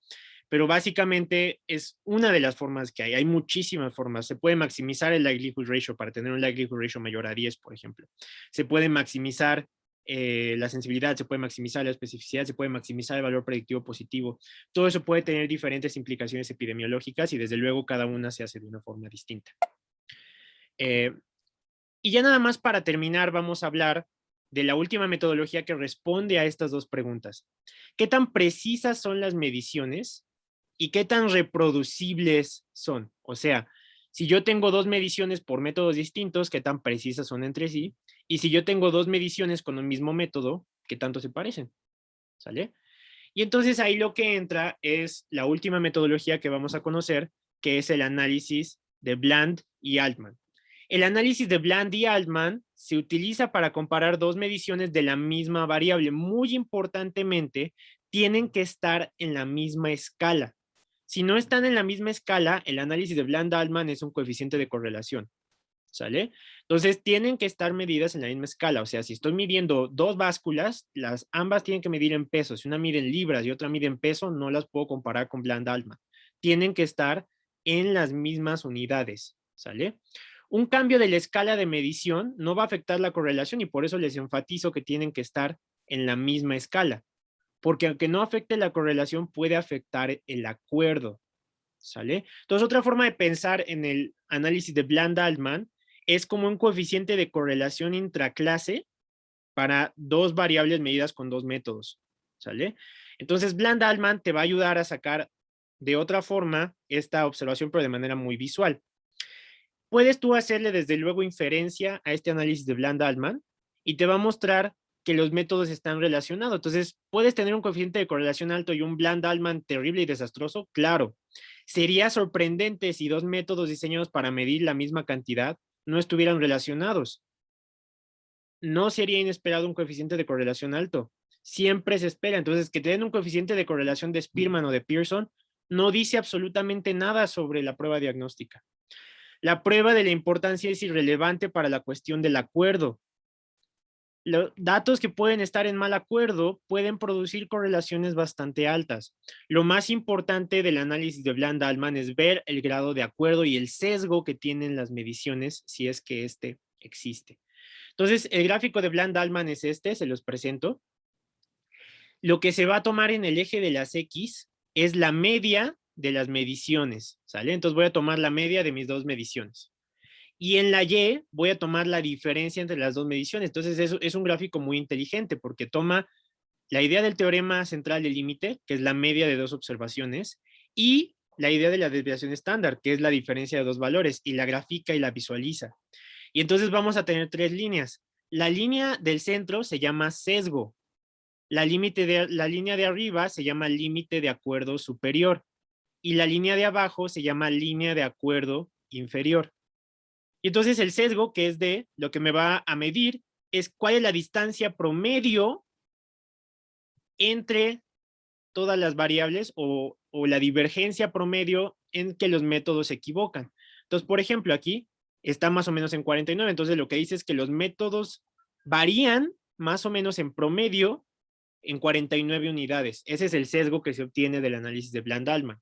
pero básicamente es una de las formas que hay. Hay muchísimas formas. Se puede maximizar el likelihood ratio para tener un likelihood ratio mayor a 10, por ejemplo. Se puede maximizar la sensibilidad, se puede maximizar la especificidad, se puede maximizar el valor predictivo positivo. Todo eso puede tener diferentes implicaciones epidemiológicas y desde luego cada una se hace de una forma distinta. Y ya nada más para terminar vamos a hablar de la última metodología que responde a estas dos preguntas. ¿Qué tan precisas son las mediciones y qué tan reproducibles son? O sea, si yo tengo dos mediciones por métodos distintos, ¿qué tan precisas son entre sí? Y si yo tengo dos mediciones con un mismo método, ¿qué tanto se parecen? ¿Sale? Y entonces ahí lo que entra es la última metodología que vamos a conocer, que es el análisis de Bland y Altman. El análisis de Bland y Altman se utiliza para comparar dos mediciones de la misma variable. Muy importantemente, tienen que estar en la misma escala. Si no están en la misma escala, el análisis de Bland-Altman es un coeficiente de correlación. ¿Sale? Entonces, tienen que estar medidas en la misma escala. O sea, si estoy midiendo dos básculas, ambas tienen que medir en pesos. Si una mide en libras y otra mide en peso, no las puedo comparar con Bland-Altman. Tienen que estar en las mismas unidades. ¿Sale? Un cambio de la escala de medición no va a afectar la correlación y por eso les enfatizo que tienen que estar en la misma escala. Porque aunque no afecte la correlación, puede afectar el acuerdo. ¿Sale? Entonces, otra forma de pensar en el análisis de Bland-Altman es como un coeficiente de correlación intraclase para dos variables medidas con dos métodos. ¿Sale? Entonces, Bland-Altman te va a ayudar a sacar de otra forma esta observación, pero de manera muy visual. Puedes tú hacerle desde luego inferencia a este análisis de Bland-Altman y te va a mostrar que los métodos están relacionados. Entonces, ¿puedes tener un coeficiente de correlación alto y un Bland-Altman terrible y desastroso? Claro. Sería sorprendente si dos métodos diseñados para medir la misma cantidad no estuvieran relacionados. No sería inesperado un coeficiente de correlación alto. Siempre se espera. Entonces, que te den un coeficiente de correlación de Spearman o de Pearson no dice absolutamente nada sobre la prueba diagnóstica. La prueba de la importancia es irrelevante para la cuestión del acuerdo. Los datos que pueden estar en mal acuerdo pueden producir correlaciones bastante altas. Lo más importante del análisis de Bland-Altman es ver el grado de acuerdo y el sesgo que tienen las mediciones, si es que este existe. Entonces, el gráfico de Bland-Altman es este, se los presento. Lo que se va a tomar en el eje de las X es la media de las mediciones, ¿sale? Entonces voy a tomar la media de mis dos mediciones. Y en la Y voy a tomar la diferencia entre las dos mediciones. Entonces, eso es un gráfico muy inteligente porque toma la idea del teorema central del límite, que es la media de dos observaciones, y la idea de la desviación estándar, que es la diferencia de dos valores, y la grafica y la visualiza. Y entonces vamos a tener tres líneas. La línea del centro se llama sesgo. La línea de arriba se llama límite de acuerdo superior. Y la línea de abajo se llama línea de acuerdo inferior. Y entonces el sesgo, que es de lo que me va a medir, es cuál es la distancia promedio entre todas las variables o la divergencia promedio en que los métodos se equivocan. Entonces, por ejemplo, aquí está más o menos en 49. Entonces, lo que dice es que los métodos varían más o menos en promedio en 49 unidades. Ese es el sesgo que se obtiene del análisis de Bland-Altman.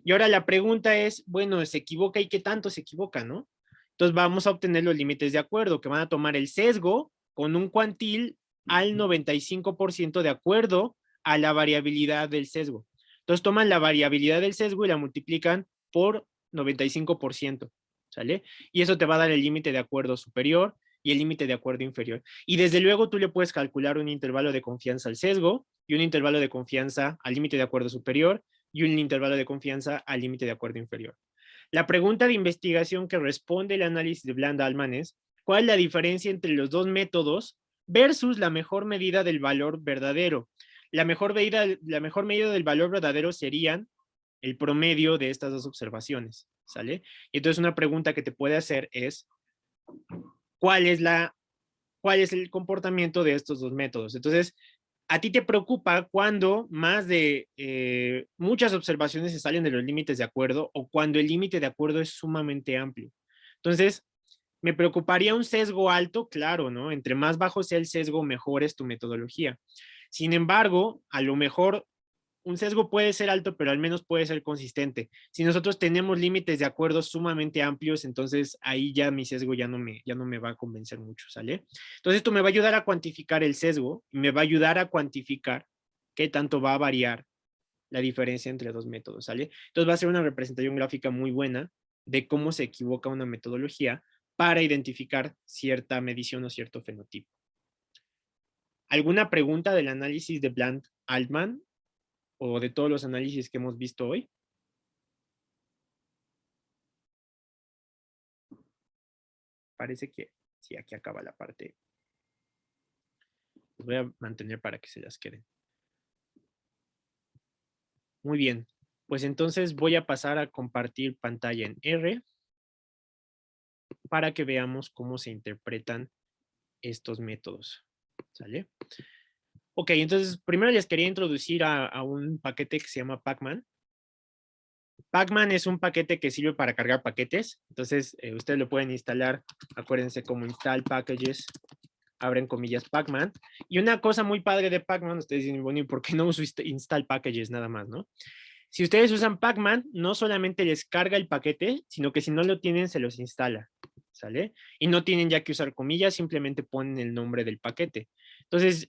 Y ahora la pregunta es, bueno, ¿se equivoca y qué tanto se equivoca, no? Entonces vamos a obtener los límites de acuerdo, que van a tomar el sesgo con un cuantil al 95% de acuerdo a la variabilidad del sesgo. Entonces toman la variabilidad del sesgo y la multiplican por 95%, ¿sale? Y eso te va a dar el límite de acuerdo superior y el límite de acuerdo inferior. Y desde luego tú le puedes calcular un intervalo de confianza al sesgo y un intervalo de confianza al límite de acuerdo superior y un intervalo de confianza al límite de acuerdo inferior. La pregunta de investigación que responde el análisis de Bland-Altman es, ¿cuál es la diferencia entre los dos métodos versus la mejor medida del valor verdadero? La mejor medida del valor verdadero serían el promedio de estas dos observaciones, ¿sale? Y entonces una pregunta que te puede hacer es, ¿cuál es el comportamiento de estos dos métodos? Entonces, a ti te preocupa cuando más de muchas observaciones se salen de los límites de acuerdo o cuando el límite de acuerdo es sumamente amplio. Entonces, me preocuparía un sesgo alto, claro, ¿no? Entre más bajo sea el sesgo, mejor es tu metodología. Sin embargo, a lo mejor un sesgo puede ser alto, pero al menos puede ser consistente. Si nosotros tenemos límites de acuerdo sumamente amplios, entonces ahí ya mi sesgo ya no me va a convencer mucho, ¿sale? Entonces esto me va a ayudar a cuantificar el sesgo y me va a ayudar a cuantificar qué tanto va a variar la diferencia entre dos métodos, ¿sale? Entonces va a ser una representación gráfica muy buena de cómo se equivoca una metodología para identificar cierta medición o cierto fenotipo. ¿Alguna pregunta del análisis de Bland-Altman o de todos los análisis que hemos visto hoy? Parece que sí, aquí acaba la parte. Los voy a mantener para que se las queden. Muy bien, pues entonces voy a pasar a compartir pantalla en R para que veamos cómo se interpretan estos métodos. ¿Sale? Ok, entonces primero les quería introducir a un paquete que se llama Pacman. Pacman es un paquete que sirve para cargar paquetes. Entonces, ustedes lo pueden instalar, acuérdense, como install packages, abren comillas Pacman. Y una cosa muy padre de Pacman, ustedes dicen, bueno, ¿y por qué no uso install packages nada más, no? Si ustedes usan Pacman, no solamente les carga el paquete, sino que si no lo tienen, se los instala, ¿sale? Y no tienen ya que usar comillas, simplemente ponen el nombre del paquete. Entonces,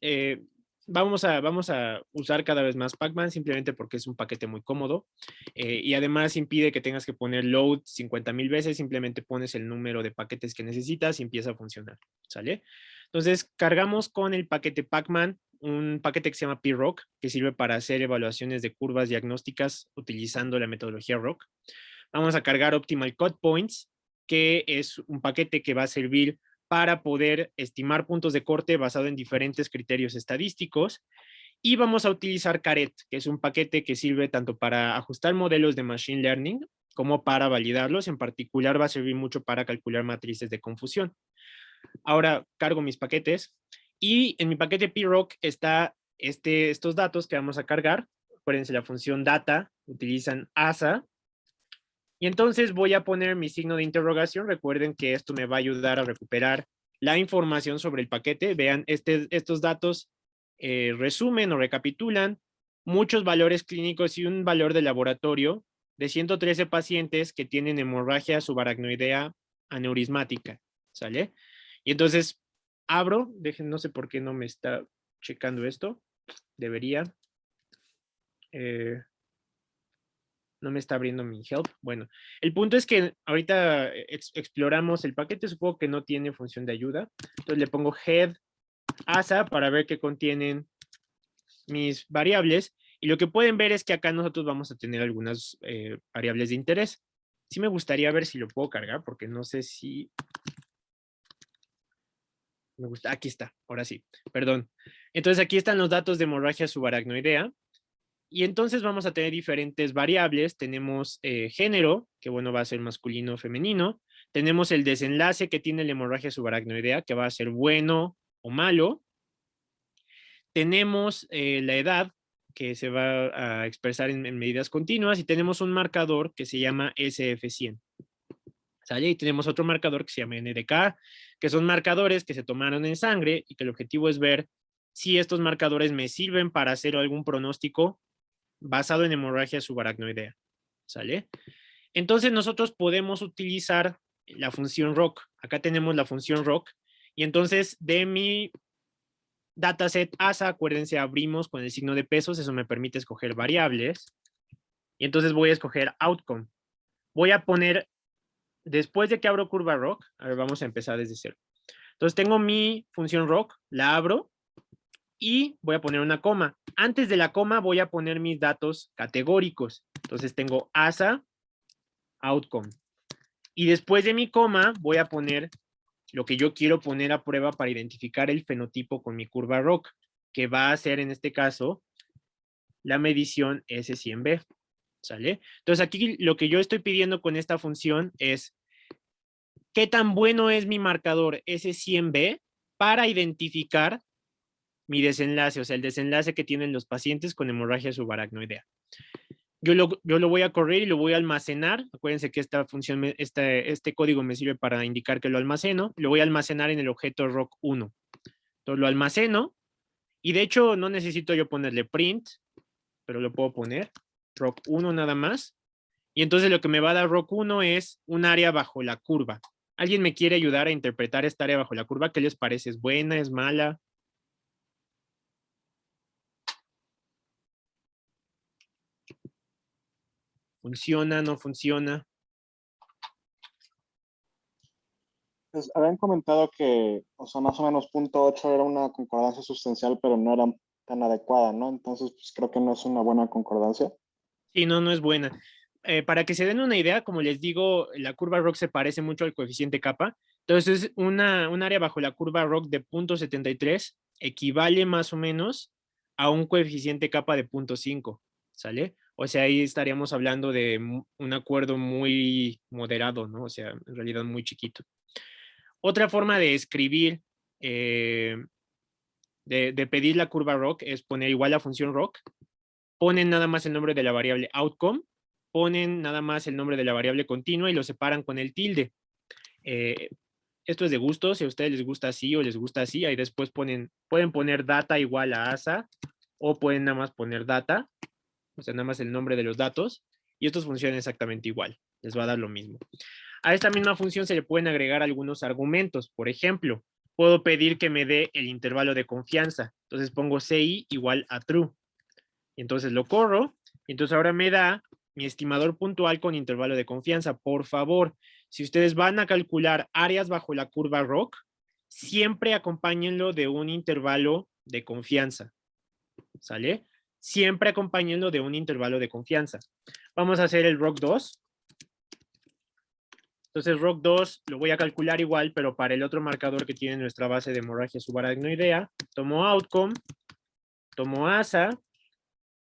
vamos a usar cada vez más Pacman simplemente porque es un paquete muy cómodo y además impide que tengas que poner load 50,000 veces, simplemente pones el número de paquetes que necesitas y empieza a funcionar, ¿sale? Entonces, cargamos con el paquete Pacman un paquete que se llama PROC, que sirve para hacer evaluaciones de curvas diagnósticas utilizando la metodología ROC. Vamos a cargar Optimal Cut Points, que es un paquete que va a servir para poder estimar puntos de corte basado en diferentes criterios estadísticos. Y vamos a utilizar Caret, que es un paquete que sirve tanto para ajustar modelos de Machine Learning como para validarlos. En particular va a servir mucho para calcular matrices de confusión. Ahora cargo mis paquetes y en mi paquete PROC está estos datos que vamos a cargar. Acuérdense, la función data utilizan ASA. Y entonces voy a poner mi signo de interrogación. Recuerden que esto me va a ayudar a recuperar la información sobre el paquete. Vean, estos datos resumen o recapitulan muchos valores clínicos y un valor de laboratorio de 113 pacientes que tienen hemorragia subaracnoidea aneurismática. ¿Sale? Y entonces abro, no sé por qué no me está checando esto. Debería. No me está abriendo mi help. Bueno, el punto es que ahorita exploramos el paquete, supongo que no tiene función de ayuda. Entonces le pongo head asa para ver qué contienen mis variables. Y lo que pueden ver es que acá nosotros vamos a tener algunas variables de interés. Sí me gustaría ver si lo puedo cargar, porque no sé si... Me gusta, aquí está, ahora sí, perdón. Entonces aquí están los datos de hemorragia subaracnoidea. Y entonces vamos a tener diferentes variables. Tenemos género, que bueno, va a ser masculino o femenino. Tenemos el desenlace que tiene la hemorragia subaracnoidea, que va a ser bueno o malo. Tenemos la edad, que se va a expresar en medidas continuas. Y tenemos un marcador que se llama SF100. ¿Sale? Y tenemos otro marcador que se llama NDK, que son marcadores que se tomaron en sangre y que el objetivo es ver si estos marcadores me sirven para hacer algún pronóstico basado en hemorragia subaracnoidea. ¿Sale? Entonces nosotros podemos utilizar la función ROC. Acá tenemos la función ROC. Y entonces de mi dataset ASA, acuérdense, abrimos con el signo de pesos. Eso me permite escoger variables. Y entonces voy a escoger outcome. Voy a poner, después de que abro curva ROC, a ver, vamos a empezar desde cero. Entonces tengo mi función ROC, la abro y voy a poner una coma. Antes de la coma voy a poner mis datos categóricos. Entonces tengo ASA, outcome. Y después de mi coma voy a poner lo que yo quiero poner a prueba para identificar el fenotipo con mi curva ROC, que va a ser en este caso la medición S100B. ¿Sale? Entonces aquí lo que yo estoy pidiendo con esta función es qué tan bueno es mi marcador S100B para identificar mi desenlace, o sea, el desenlace que tienen los pacientes con hemorragia subaracnoidea. Yo lo voy a correr y lo voy a almacenar. Acuérdense que esta función, este código me sirve para indicar que lo almaceno. Lo voy a almacenar en el objeto roc1. Entonces lo almaceno y de hecho no necesito yo ponerle print, pero lo puedo poner roc1 nada más. Y entonces lo que me va a dar roc1 es un área bajo la curva. ¿Alguien me quiere ayudar a interpretar esta área bajo la curva? ¿Qué les parece? ¿Es buena? ¿Es mala? ¿Funciona? ¿No funciona? Pues habían comentado que, o sea, más o menos punto 8 era una concordancia sustancial, pero no era tan adecuada, ¿no? Entonces, pues creo que no es una buena concordancia. Sí, no, no es buena. Para que se den una idea, como les digo, la curva ROC se parece mucho al coeficiente kappa. Entonces, un área bajo la curva ROC de 0.73 equivale más o menos a un coeficiente kappa de 0.5, ¿sale? O sea, ahí estaríamos hablando de un acuerdo muy moderado, ¿no? O sea, en realidad muy chiquito. Otra forma de escribir, de pedir la curva ROC es poner igual la función ROC, ponen nada más el nombre de la variable outcome, ponen nada más el nombre de la variable continua y lo separan con el tilde. Esto es de gusto, si a ustedes les gusta así o les gusta así, ahí después pueden poner data igual a asa o pueden nada más poner data, o sea, nada más el nombre de los datos, y estos funcionan exactamente igual, les va a dar lo mismo. A esta misma función se le pueden agregar algunos argumentos. Por ejemplo, puedo pedir que me dé el intervalo de confianza. Entonces pongo CI igual a true. Y entonces lo corro. Y entonces ahora me da mi estimador puntual con intervalo de confianza. Por favor, si ustedes van a calcular áreas bajo la curva ROC, siempre acompáñenlo de un intervalo de confianza. ¿Sale? Siempre acompáñenlo de un intervalo de confianza. Vamos a hacer el ROC2. Entonces, ROC2 lo voy a calcular igual, pero para el otro marcador que tiene nuestra base de hemorragia subaracnoidea, tomo outcome, tomo ASA,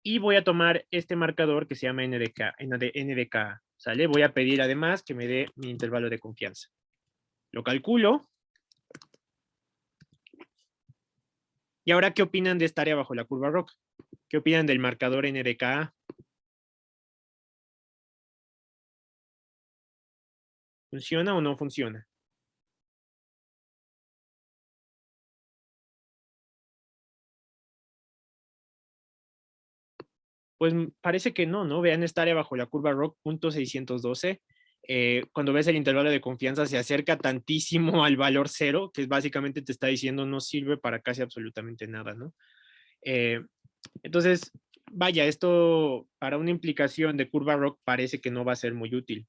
y voy a tomar este marcador que se llama NDK, ¿sale? Voy a pedir además que me dé mi intervalo de confianza. Lo calculo. Y ahora, ¿qué opinan de esta área bajo la curva ROC? ¿Qué opinan del marcador NDK? ¿Funciona o no funciona? Pues parece que no, ¿no? Vean esta área bajo la curva ROC, punto 612. Cuando ves el intervalo de confianza se acerca tantísimo al valor cero, que básicamente te está diciendo no sirve para casi absolutamente nada, ¿no? Entonces, vaya, esto para una implicación de curva ROC parece que no va a ser muy útil.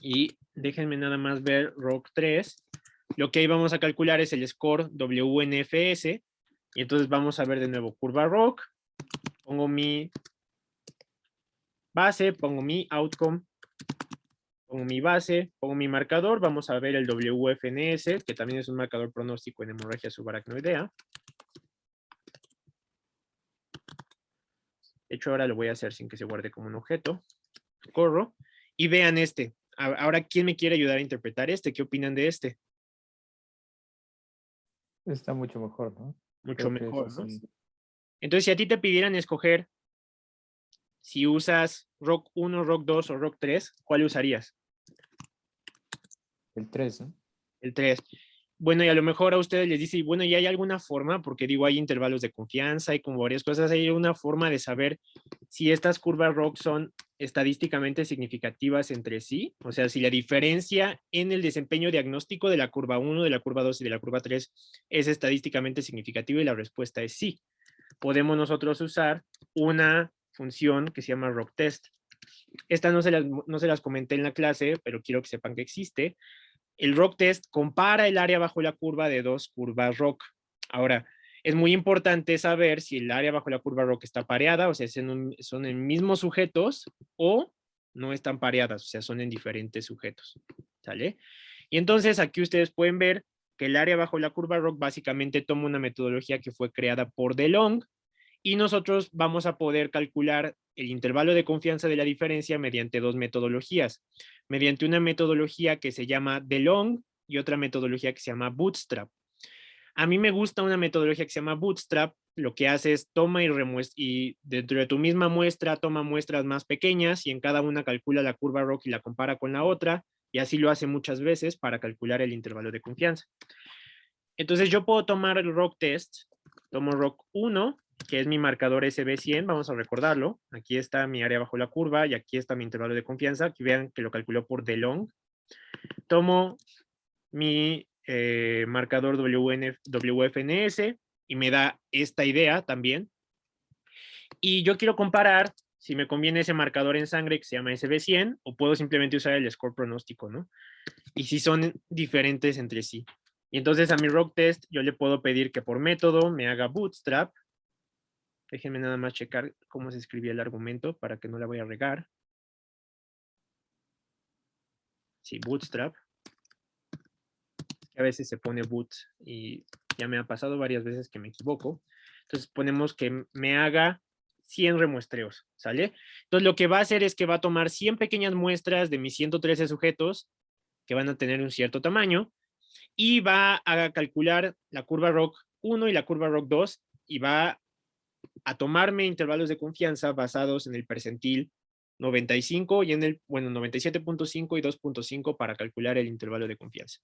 Y déjenme nada más ver ROC 3. Lo que ahí vamos a calcular es el score WNFS. Y entonces vamos a ver de nuevo curva ROC. Pongo mi base, pongo mi outcome, pongo mi base, pongo mi marcador. Vamos a ver el WFNS, que también es un marcador pronóstico en hemorragia subaracnoidea. De hecho, ahora lo voy a hacer sin que se guarde como un objeto. Corro. Y vean este. Ahora, ¿quién me quiere ayudar a interpretar este? ¿Qué opinan de este? Está mucho mejor, ¿no? Mucho Creo que mejor, eso ¿no? sí. Entonces, si a ti te pidieran escoger si usas ROC 1, ROC 2 o ROC 3, ¿cuál usarías? El 3, ¿no? El 3. Bueno, y a lo mejor a ustedes les dice, y bueno, ¿y hay alguna forma? Porque digo, hay intervalos de confianza, hay como varias cosas, hay una forma de saber si estas curvas ROC son estadísticamente significativas entre sí, o sea, si la diferencia en el desempeño diagnóstico de la curva 1, de la curva 2 y de la curva 3 es estadísticamente significativa, y la respuesta es sí. Podemos nosotros usar una función que se llama ROC test. Esta no se las comenté en la clase, pero quiero que sepan que existe. El ROC test compara el área bajo la curva de dos curvas ROC. Ahora, es muy importante saber si el área bajo la curva ROC está pareada, o sea, son en mismos sujetos, o no están pareadas, o sea, son en diferentes sujetos. ¿Sale? Y entonces aquí ustedes pueden ver que el área bajo la curva ROC básicamente toma una metodología que fue creada por DeLong, y nosotros vamos a poder calcular el intervalo de confianza de la diferencia mediante dos metodologías. Mediante una metodología que se llama DeLong y otra metodología que se llama Bootstrap. A mí me gusta una metodología que se llama Bootstrap. Lo que hace es toma y dentro de tu misma muestra toma muestras más pequeñas y en cada una calcula la curva ROC y la compara con la otra, y así lo hace muchas veces para calcular el intervalo de confianza. Entonces yo puedo tomar el ROC test, tomo ROC 1, que es mi marcador SB100, vamos a recordarlo. Aquí está mi área bajo la curva y aquí está mi intervalo de confianza. Aquí vean que lo calculó por DeLong. Tomo mi marcador WFNS y me da esta idea también. Y yo quiero comparar si me conviene ese marcador en sangre que se llama SB100 o puedo simplemente usar el score pronóstico, ¿no? Y si son diferentes entre sí. Y entonces a mi ROC test yo le puedo pedir que por método me haga Bootstrap. Déjenme nada más checar cómo se escribía el argumento para que no la voy a regar. Sí, Bootstrap. A veces se pone boot y ya me ha pasado varias veces que me equivoco. Entonces ponemos que me haga 100 remuestreos, ¿sale? Entonces lo que va a hacer es que va a tomar 100 pequeñas muestras de mis 113 sujetos que van a tener un cierto tamaño y va a calcular la curva ROC 1 y la curva ROC 2 y va a tomarme intervalos de confianza basados en el percentil 95 y en el, bueno, 97.5 y 2.5 para calcular el intervalo de confianza.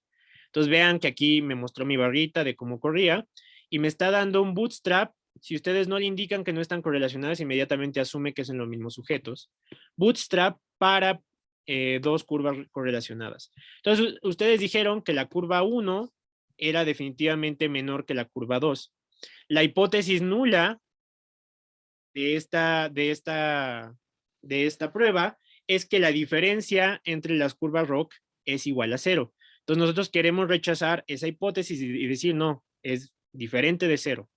Entonces vean que aquí me mostró mi barrita de cómo corría y me está dando un bootstrap. Si ustedes no le indican que no están correlacionadas, inmediatamente asume que son los mismos sujetos. Bootstrap para dos curvas correlacionadas. Entonces ustedes dijeron que la curva 1 era definitivamente menor que la curva 2. La hipótesis nula de esta prueba es que la diferencia entre las curvas ROC es igual a 0. Entonces nosotros queremos rechazar esa hipótesis y decir no, es diferente de 0.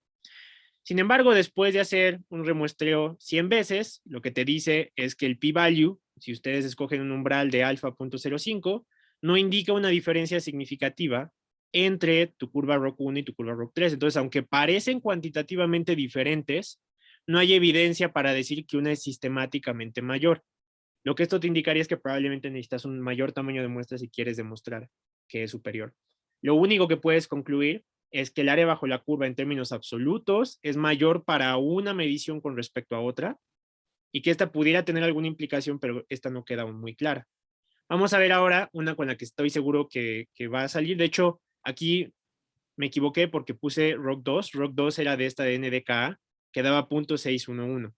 Sin embargo, después de hacer un remuestreo 100 veces, lo que te dice es que el p-value, si ustedes escogen un umbral de alfa 0.05, no indica una diferencia significativa entre tu curva ROC 1 y tu curva ROC 3. Entonces, aunque parecen cuantitativamente diferentes, no hay evidencia para decir que una es sistemáticamente mayor. Lo que esto te indicaría es que probablemente necesitas un mayor tamaño de muestra si quieres demostrar que es superior. Lo único que puedes concluir es que el área bajo la curva en términos absolutos es mayor para una medición con respecto a otra y que esta pudiera tener alguna implicación, pero esta no queda aún muy clara. Vamos a ver ahora una con la que estoy seguro que va a salir. De hecho, aquí me equivoqué porque puse ROC 2. ROC 2 era de esta de NDKA, que daba 0.611.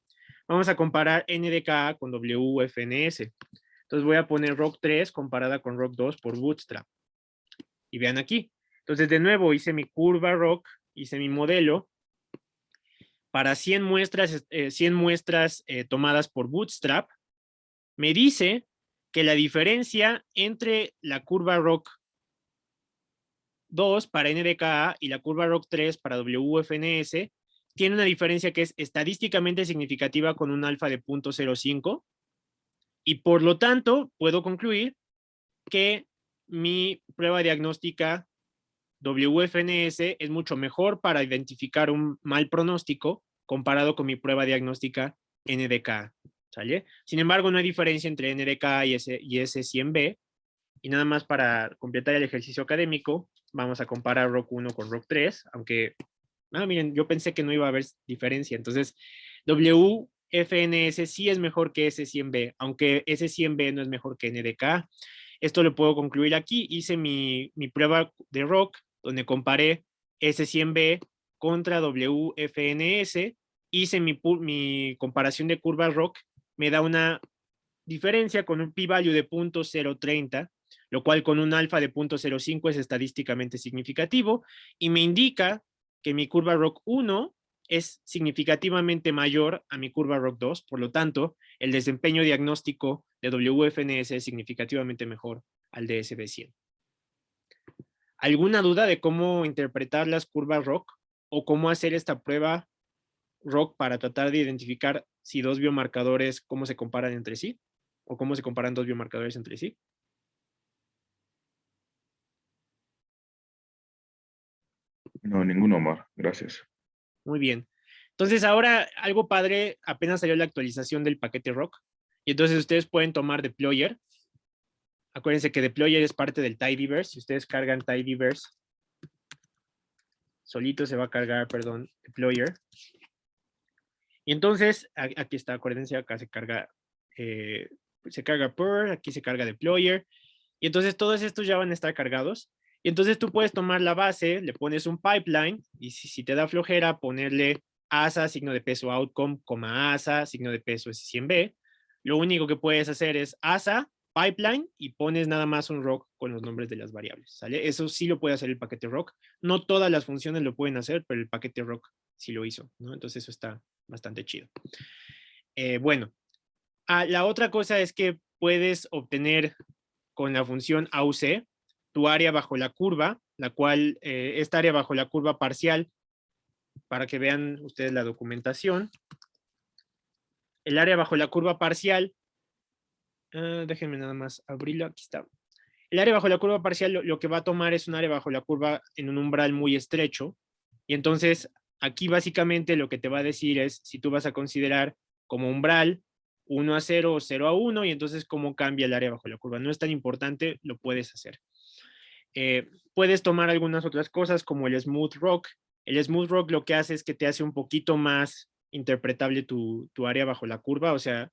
Vamos a comparar NDKA con WFNS. Entonces voy a poner ROC 3 comparada con ROC 2 por Bootstrap. Y vean aquí. Entonces de nuevo hice mi curva ROC, hice mi modelo. para 100 muestras, tomadas por Bootstrap, me dice que la diferencia entre la curva ROC 2 para NDKA y la curva ROC 3 para WFNS tiene una diferencia que es estadísticamente significativa con un alfa de 0.05 y por lo tanto puedo concluir que mi prueba diagnóstica WFNS es mucho mejor para identificar un mal pronóstico comparado con mi prueba diagnóstica NDK, ¿sale? Sin embargo, no hay diferencia entre NDK y S100B, y nada más para completar el ejercicio académico, vamos a comparar ROC 1 con ROC 3, aunque, miren, yo pensé que no iba a haber diferencia, entonces WFNS sí es mejor que S100B, aunque S100B no es mejor que NDK. Esto lo puedo concluir aquí, hice mi prueba de ROC, donde comparé S100B contra WFNS, hice mi comparación de curvas ROC, me da una diferencia con un p-value de 0.030, lo cual con un alfa de 0.05 es estadísticamente significativo, y me indica que mi curva ROC 1 es significativamente mayor a mi curva ROC 2, por lo tanto, el desempeño diagnóstico de WFNS es significativamente mejor al de SB100. ¿Alguna duda de cómo interpretar las curvas ROC o cómo hacer esta prueba ROC para tratar de identificar si dos biomarcadores, cómo se comparan entre sí o cómo se comparan dos biomarcadores entre sí? No, ninguno, Omar. Gracias. Muy bien. Entonces ahora algo padre, apenas salió la actualización del paquete ROC y entonces ustedes pueden tomar Deployer. Acuérdense que Deployer es parte del Tidyverse. Si ustedes cargan Tidyverse, solito se va a cargar, perdón, Deployer. Y entonces, aquí está, acuérdense, acá se carga Purl, aquí se carga Deployer. Y entonces todos estos ya van a estar cargados. Y entonces tú puedes tomar la base, le pones un pipeline, y si te da flojera, ponerle ASA, signo de peso outcome, ASA, signo de peso S100B. Lo único que puedes hacer es ASA, pipeline, y pones nada más un ROC con los nombres de las variables, ¿sale? Eso sí lo puede hacer el paquete ROC. No todas las funciones lo pueden hacer, pero el paquete ROC sí lo hizo, ¿no? Entonces eso está bastante chido. Bueno, la otra cosa es que puedes obtener con la función AUC tu área bajo la curva, la cual, esta área bajo la curva parcial, para que vean ustedes la documentación. El área bajo la curva parcial, déjenme nada más abrirlo, aquí está. El área bajo la curva parcial lo que va a tomar es un área bajo la curva en un umbral muy estrecho, y entonces aquí básicamente lo que te va a decir es si tú vas a considerar como umbral 1 a 0 o 0 a 1, y entonces cómo cambia el área bajo la curva. No es tan importante, lo puedes hacer. Puedes tomar algunas otras cosas como el Smooth Rock. El Smooth Rock lo que hace es que te hace un poquito más interpretable tu área bajo la curva, o sea,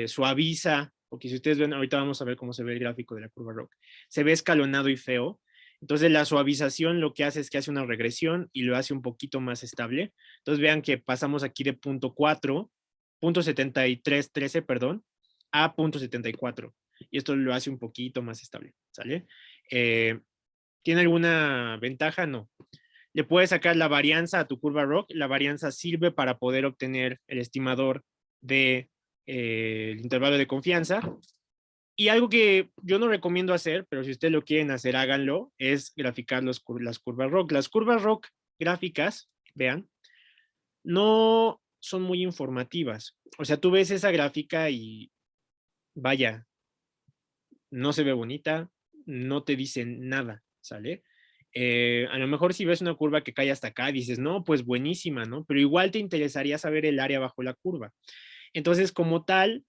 suaviza, porque si ustedes ven, ahorita vamos a ver cómo se ve el gráfico de la curva Rock. Se ve escalonado y feo. Entonces la suavización lo que hace es que hace una regresión y lo hace un poquito más estable. Entonces vean que pasamos aquí de 0.7313, perdón, a 0.74. Y esto lo hace un poquito más estable, ¿sale? ¿Tiene alguna ventaja? No. Le puedes sacar la varianza a tu curva ROC. La varianza sirve para poder obtener el estimador de el intervalo de confianza. Y algo que yo no recomiendo hacer, pero si ustedes lo quieren hacer, háganlo, es graficar las curvas ROC. Las curvas ROC gráficas, vean, no son muy informativas. O sea, tú ves esa gráfica y vaya, no se ve bonita, no te dicen nada, ¿sale? A lo mejor si ves una curva que cae hasta acá, dices, no, pues buenísima, ¿no? Pero igual te interesaría saber el área bajo la curva. Entonces, como tal,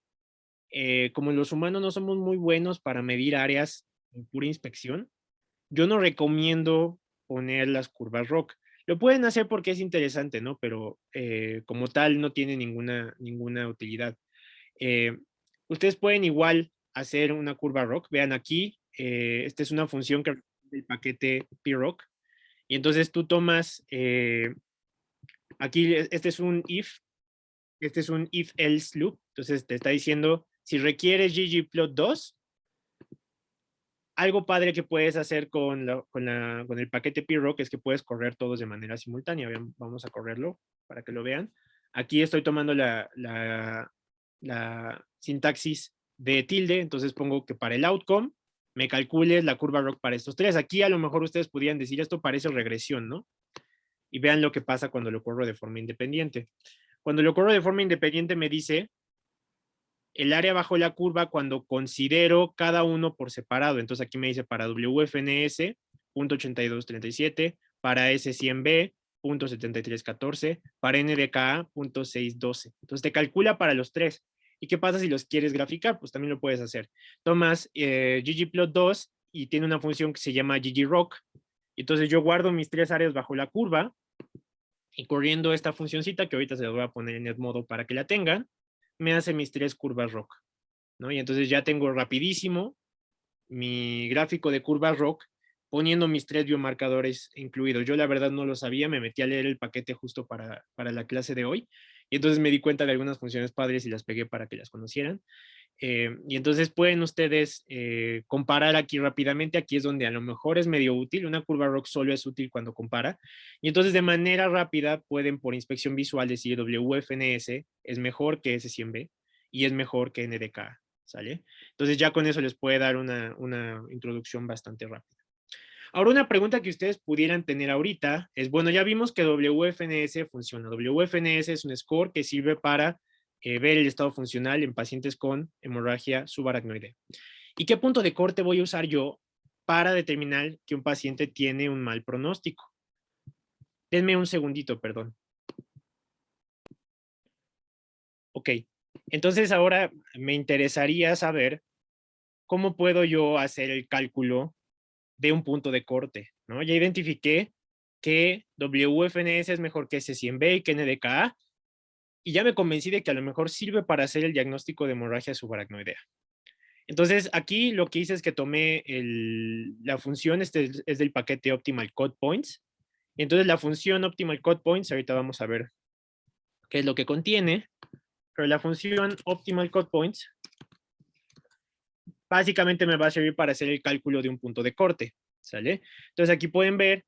como los humanos no somos muy buenos para medir áreas en pura inspección, yo no recomiendo poner las curvas ROC. Lo pueden hacer porque es interesante, ¿no? Pero como tal no tiene ninguna utilidad. Ustedes pueden igual hacer una curva ROC. Vean aquí, esta es una función que del paquete PROC. Y entonces tú tomas, aquí este es un if else loop. Entonces te está diciendo, si requieres ggplot2, algo padre que puedes hacer con el paquete PROC es que puedes correr todos de manera simultánea. Vamos a correrlo. para que lo vean. Aquí estoy tomando la sintaxis de tilde, entonces pongo que para el outcome me calcules la curva ROC para estos tres. Aquí a lo mejor ustedes podrían decir esto parece regresión, ¿no? Y vean lo que pasa cuando lo corro de forma independiente. Cuando lo corro de forma independiente me dice el área bajo la curva cuando considero cada uno por separado. Entonces aquí me dice para WFNS, 0.8237, para S100B, 0.7314, para NDKA, 0.612. Entonces te calcula para los tres. ¿Y qué pasa si los quieres graficar? Pues también lo puedes hacer. Tomas ggplot2 y tiene una función que se llama ggRock. Entonces yo guardo mis tres áreas bajo la curva y corriendo esta funcioncita, que ahorita se las voy a poner en el modo para que la tengan, me hace mis tres curvas ROC, ¿no? Y entonces ya tengo rapidísimo mi gráfico de curvas ROC poniendo mis tres biomarcadores incluidos. Yo la verdad no lo sabía, me metí a leer el paquete justo para la clase de hoy y entonces me di cuenta de algunas funciones padres y las pegué para que las conocieran. Y entonces pueden ustedes comparar aquí rápidamente. Aquí es donde a lo mejor es medio útil. Una curva ROC solo es útil cuando compara. Y entonces de manera rápida pueden por inspección visual decir WFNS es mejor que S100B y es mejor que NDK. ¿Sale? Entonces ya con eso les puede dar una introducción bastante rápida. Ahora una pregunta que ustedes pudieran tener ahorita es, bueno, ya vimos que WFNS funciona. WFNS es un score que sirve para ver el estado funcional en pacientes con hemorragia subaracnoidea. ¿Y qué punto de corte voy a usar yo para determinar que un paciente tiene un mal pronóstico? Denme un segundito, perdón. Ok, entonces ahora me interesaría saber cómo puedo yo hacer el cálculo de un punto de corte, ¿no? Ya identifiqué que WFNS es mejor que S100B y que NDKA, y ya me convencí de que a lo mejor sirve para hacer el diagnóstico de hemorragia subaracnoidea. Entonces, aquí lo que hice es que tomé la función, es del paquete Optimal Cut Points. Entonces, la función Optimal Cut Points, ahorita vamos a ver qué es lo que contiene, pero la función Optimal Cut Points básicamente me va a servir para hacer el cálculo de un punto de corte, ¿sale? Entonces, aquí pueden ver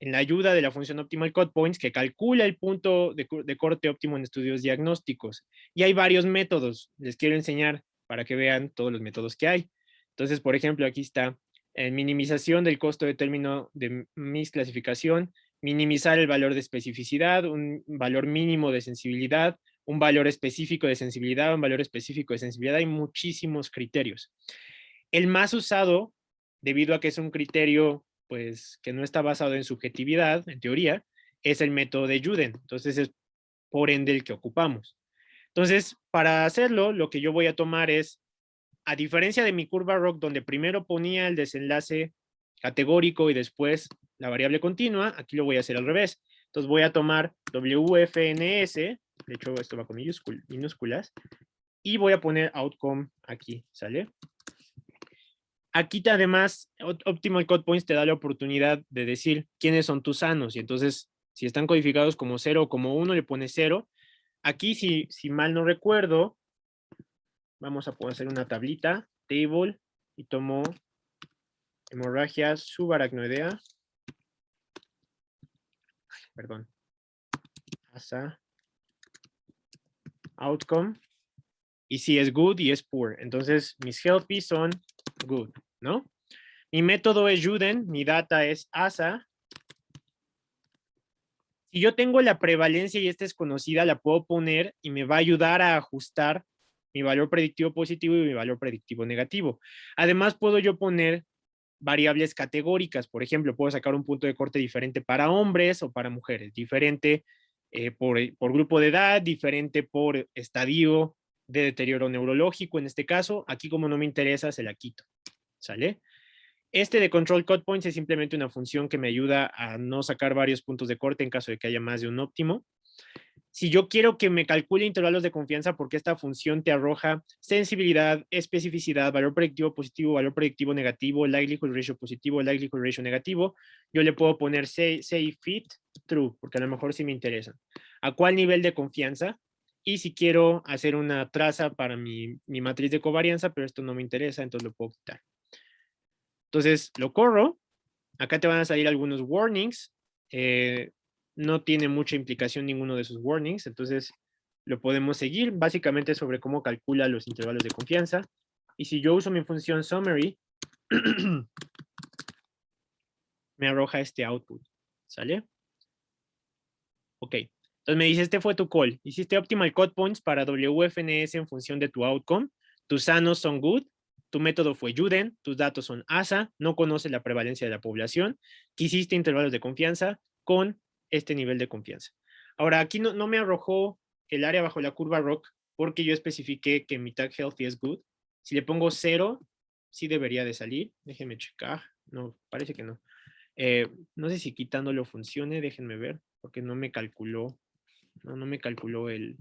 en la ayuda de la función Optimal Cut Points que calcula el punto de corte óptimo en estudios diagnósticos. Y hay varios métodos. Les quiero enseñar para que vean todos los métodos que hay. Entonces, por ejemplo, aquí está minimización del costo de término de misclasificación, minimizar el valor de especificidad, un valor mínimo de sensibilidad, un valor específico de sensibilidad, un valor específico de sensibilidad. Hay muchísimos criterios. El más usado, debido a que es un criterio pues que no está basado en subjetividad, en teoría, es el método de Juden. Entonces es por ende el que ocupamos. Entonces, para hacerlo, lo que yo voy a tomar es, a diferencia de mi curva ROC, donde primero ponía el desenlace categórico y después la variable continua, aquí lo voy a hacer al revés. Entonces voy a tomar WFNS, de hecho esto va con minúsculas, y voy a poner outcome aquí, ¿sale? Aquí además, Optimal Cut Points te da la oportunidad de decir quiénes son tus sanos. Y entonces, si están codificados como 0 o como 1, le pones 0. Aquí, si mal no recuerdo, vamos a poder hacer una tablita, table, y tomo hemorragia subaracnoidea. Perdón. ASA. Outcome. Y si es good y es poor. Entonces, mis healthy son good, ¿no? Mi método es Juden, mi data es ASA. Si yo tengo la prevalencia y esta es conocida, la puedo poner y me va a ayudar a ajustar mi valor predictivo positivo y mi valor predictivo negativo. Además, puedo yo poner variables categóricas. Por ejemplo, puedo sacar un punto de corte diferente para hombres o para mujeres, diferente por grupo de edad, diferente por estadio de deterioro neurológico en este caso. Aquí como no me interesa, se la quito. ¿Sale? Este de control cut points es simplemente una función que me ayuda a no sacar varios puntos de corte en caso de que haya más de un óptimo. Si yo quiero que me calcule intervalos de confianza, porque esta función te arroja sensibilidad, especificidad, valor predictivo positivo, valor predictivo negativo, likelihood ratio positivo, likelihood ratio negativo, yo le puedo poner say fit true, porque a lo mejor sí me interesan. ¿A cuál nivel de confianza? Y si quiero hacer una traza para mi matriz de covarianza, pero esto no me interesa, entonces lo puedo quitar. Entonces lo corro. Acá te van a salir algunos warnings. no tiene mucha implicación ninguno de sus warnings, entonces lo podemos seguir, básicamente sobre cómo calcula los intervalos de confianza. Y si yo uso mi función summary, me arroja este output, ¿sale? Ok, entonces me dice, este fue tu call. Hiciste optimal cut points para WFNS en función de tu outcome. Tus sanos son good. Tu método fue Juden. Tus datos son ASA. No conoces la prevalencia de la población. Quisiste intervalos de confianza con este nivel de confianza. Ahora, aquí no me arrojó el área bajo la curva ROC porque yo especifiqué que mi tag healthy es good. Si le pongo 0, sí debería de salir. Déjenme checar. No, parece que no. No sé si quitándolo funcione, déjenme ver, porque no me calculó, no me calculó el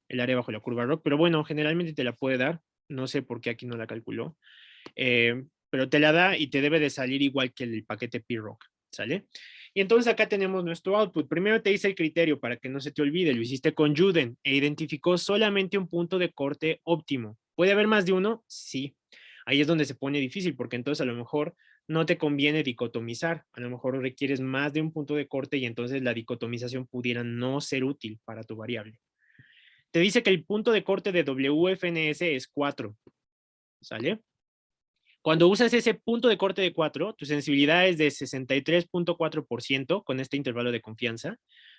área bajo la curva ROC, pero bueno, generalmente te la puede dar, no sé por qué aquí no la calculó, pero te la da y te debe de salir igual que el paquete PROC, ¿sale? Y entonces acá tenemos nuestro output. Primero te dice el criterio para que no se te olvide, lo hiciste con Juden e identificó solamente un punto de corte óptimo. ¿Puede haber más de uno? Sí. Ahí es donde se pone difícil, porque entonces a lo mejor no te conviene dicotomizar. A lo mejor requieres más de un punto de corte y entonces la dicotomización pudiera no ser útil para tu variable. Te dice que el punto de corte de WFNS es 4, ¿sale? Cuando usas ese punto de corte de 4, tu sensibilidad es de 63.4% con este intervalo de confianza.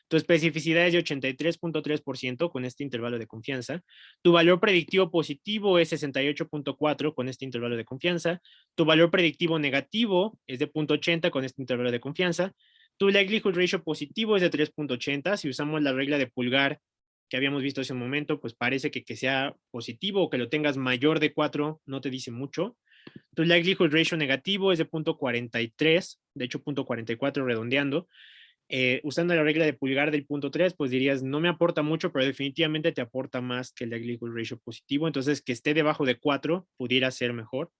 Tu especificidad es de 83.3% con este intervalo de confianza. Tu valor predictivo positivo es 68.4 con este intervalo de confianza. Tu valor predictivo negativo es de 0.80 con este intervalo de confianza. Tu likelihood ratio positivo es de 3.80. Si usamos la regla de pulgar que habíamos visto hace un momento, pues parece que sea positivo o que lo tengas mayor de 4 no te dice mucho. Tu likelihood ratio negativo es de 0.43, de hecho 0.44 redondeando. Usando la regla de pulgar del 0.3, pues dirías, no me aporta mucho, pero definitivamente te aporta más que el likelihood ratio positivo, entonces que esté debajo de 4 pudiera ser mejor.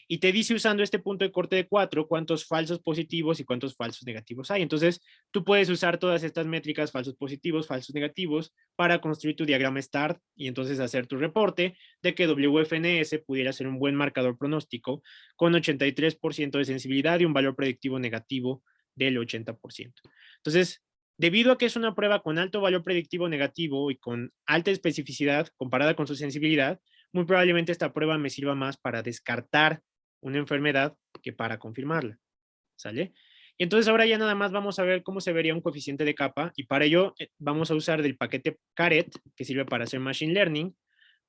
Y te dice usando este punto de corte de 4 cuántos falsos positivos y cuántos falsos negativos hay. Entonces, tú puedes usar todas estas métricas, falsos positivos, falsos negativos, para construir tu diagrama STAR y entonces hacer tu reporte de que WFNS pudiera ser un buen marcador pronóstico con 83% de sensibilidad y un valor predictivo negativo del 80%. Entonces, debido a que es una prueba con alto valor predictivo negativo y con alta especificidad comparada con su sensibilidad, muy probablemente esta prueba me sirva más para descartar una enfermedad que para confirmarla, ¿sale? Y entonces ahora ya nada más vamos a ver cómo se vería un coeficiente de capa y para ello vamos a usar del paquete Caret, que sirve para hacer Machine Learning,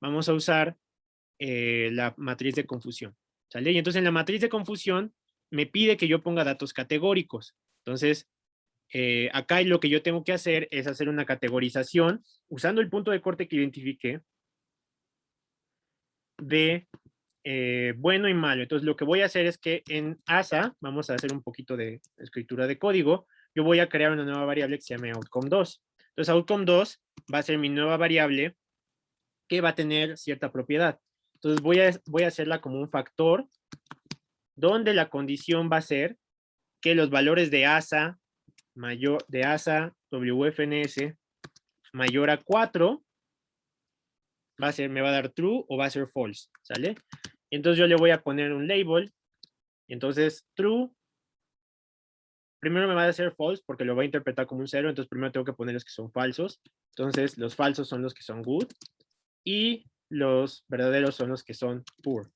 vamos a usar la matriz de confusión, ¿sale? Y entonces en la matriz de confusión me pide que yo ponga datos categóricos. Entonces, acá lo que yo tengo que hacer es hacer una categorización usando el punto de corte que identifiqué de bueno y malo. Entonces lo que voy a hacer es que en ASA, vamos a hacer un poquito de escritura de código, yo voy a crear una nueva variable que se llame outcome2. Entonces outcome2 va a ser mi nueva variable que va a tener cierta propiedad. Entonces voy a hacerla como un factor donde la condición va a ser que los valores de ASA mayor de ASA WFNS mayor a 4 me va a dar true o va a ser false, ¿sale? Entonces yo le voy a poner un label. Entonces, true, primero me va a hacer false porque lo va a interpretar como un 0. Entonces, primero tengo que poner los que son falsos. Entonces, los falsos son los que son good. Y los verdaderos son los que son poor.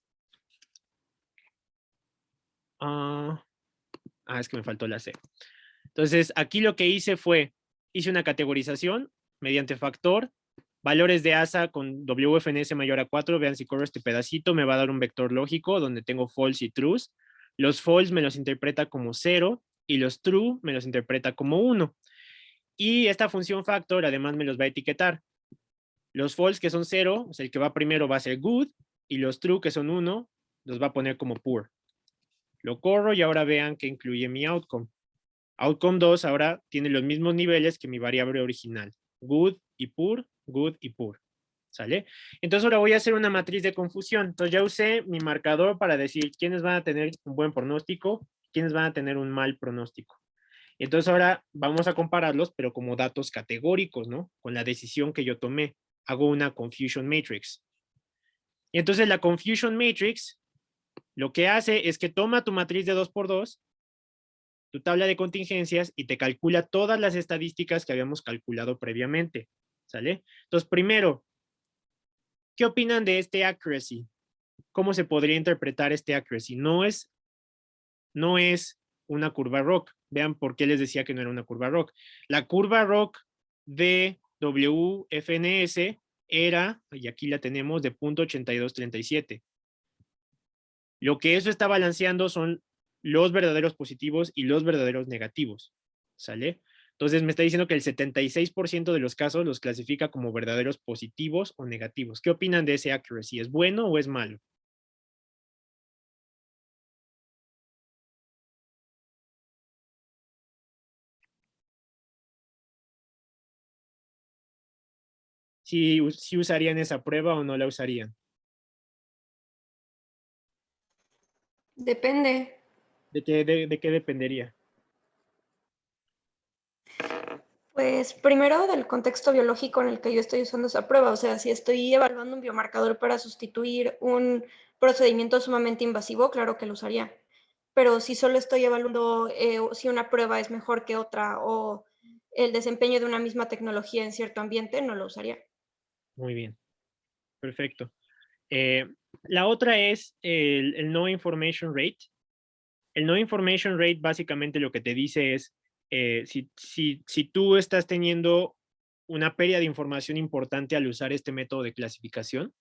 Es que me faltó la C. Entonces, aquí lo que hice fue, hice una categorización mediante factor, valores de ASA con WFNS mayor a 4, vean si corro este pedacito, me va a dar un vector lógico donde tengo false y trues. Los false me los interpreta como 0 y los true me los interpreta como 1. Y esta función factor además me los va a etiquetar. Los false que son 0, o sea, el que va primero va a ser good, y los true que son 1, los va a poner como poor. Lo corro y ahora vean que incluye mi outcome. Outcome 2 ahora tiene los mismos niveles que mi variable original. Good y poor, good y poor. ¿Sale? Entonces ahora voy a hacer una matriz de confusión. Entonces ya usé mi marcador para decir quiénes van a tener un buen pronóstico, quiénes van a tener un mal pronóstico. Entonces ahora vamos a compararlos, pero como datos categóricos, ¿no? Con la decisión que yo tomé. Hago una confusion matrix. Y entonces la confusion matrix lo que hace es que toma tu matriz de 2x2 tu tabla de contingencias y te calcula todas las estadísticas que habíamos calculado previamente, ¿sale? Entonces, primero, ¿qué opinan de este accuracy? ¿Cómo se podría interpretar este accuracy? No es una curva ROC. Vean por qué les decía que no era una curva ROC. La curva ROC de WFNS era, y aquí la tenemos, de 0.8237. Lo que eso está balanceando son los verdaderos positivos y los verdaderos negativos, ¿sale? Entonces me está diciendo que el 76% de los casos los clasifica como verdaderos positivos o negativos. ¿Qué opinan de ese accuracy? ¿Es bueno o es malo? Si usarían esa prueba o no la usarían. Depende. ¿De qué dependería? Pues primero del contexto biológico en el que yo estoy usando esa prueba. O sea, si estoy evaluando un biomarcador para sustituir un procedimiento sumamente invasivo, claro que lo usaría. Pero si solo estoy evaluando si una prueba es mejor que otra o el desempeño de una misma tecnología en cierto ambiente, no lo usaría. Muy bien. Perfecto. La otra es el no information rate. El no information rate básicamente lo que te dice es si tú estás teniendo una pérdida de información importante al usar este método de clasificación.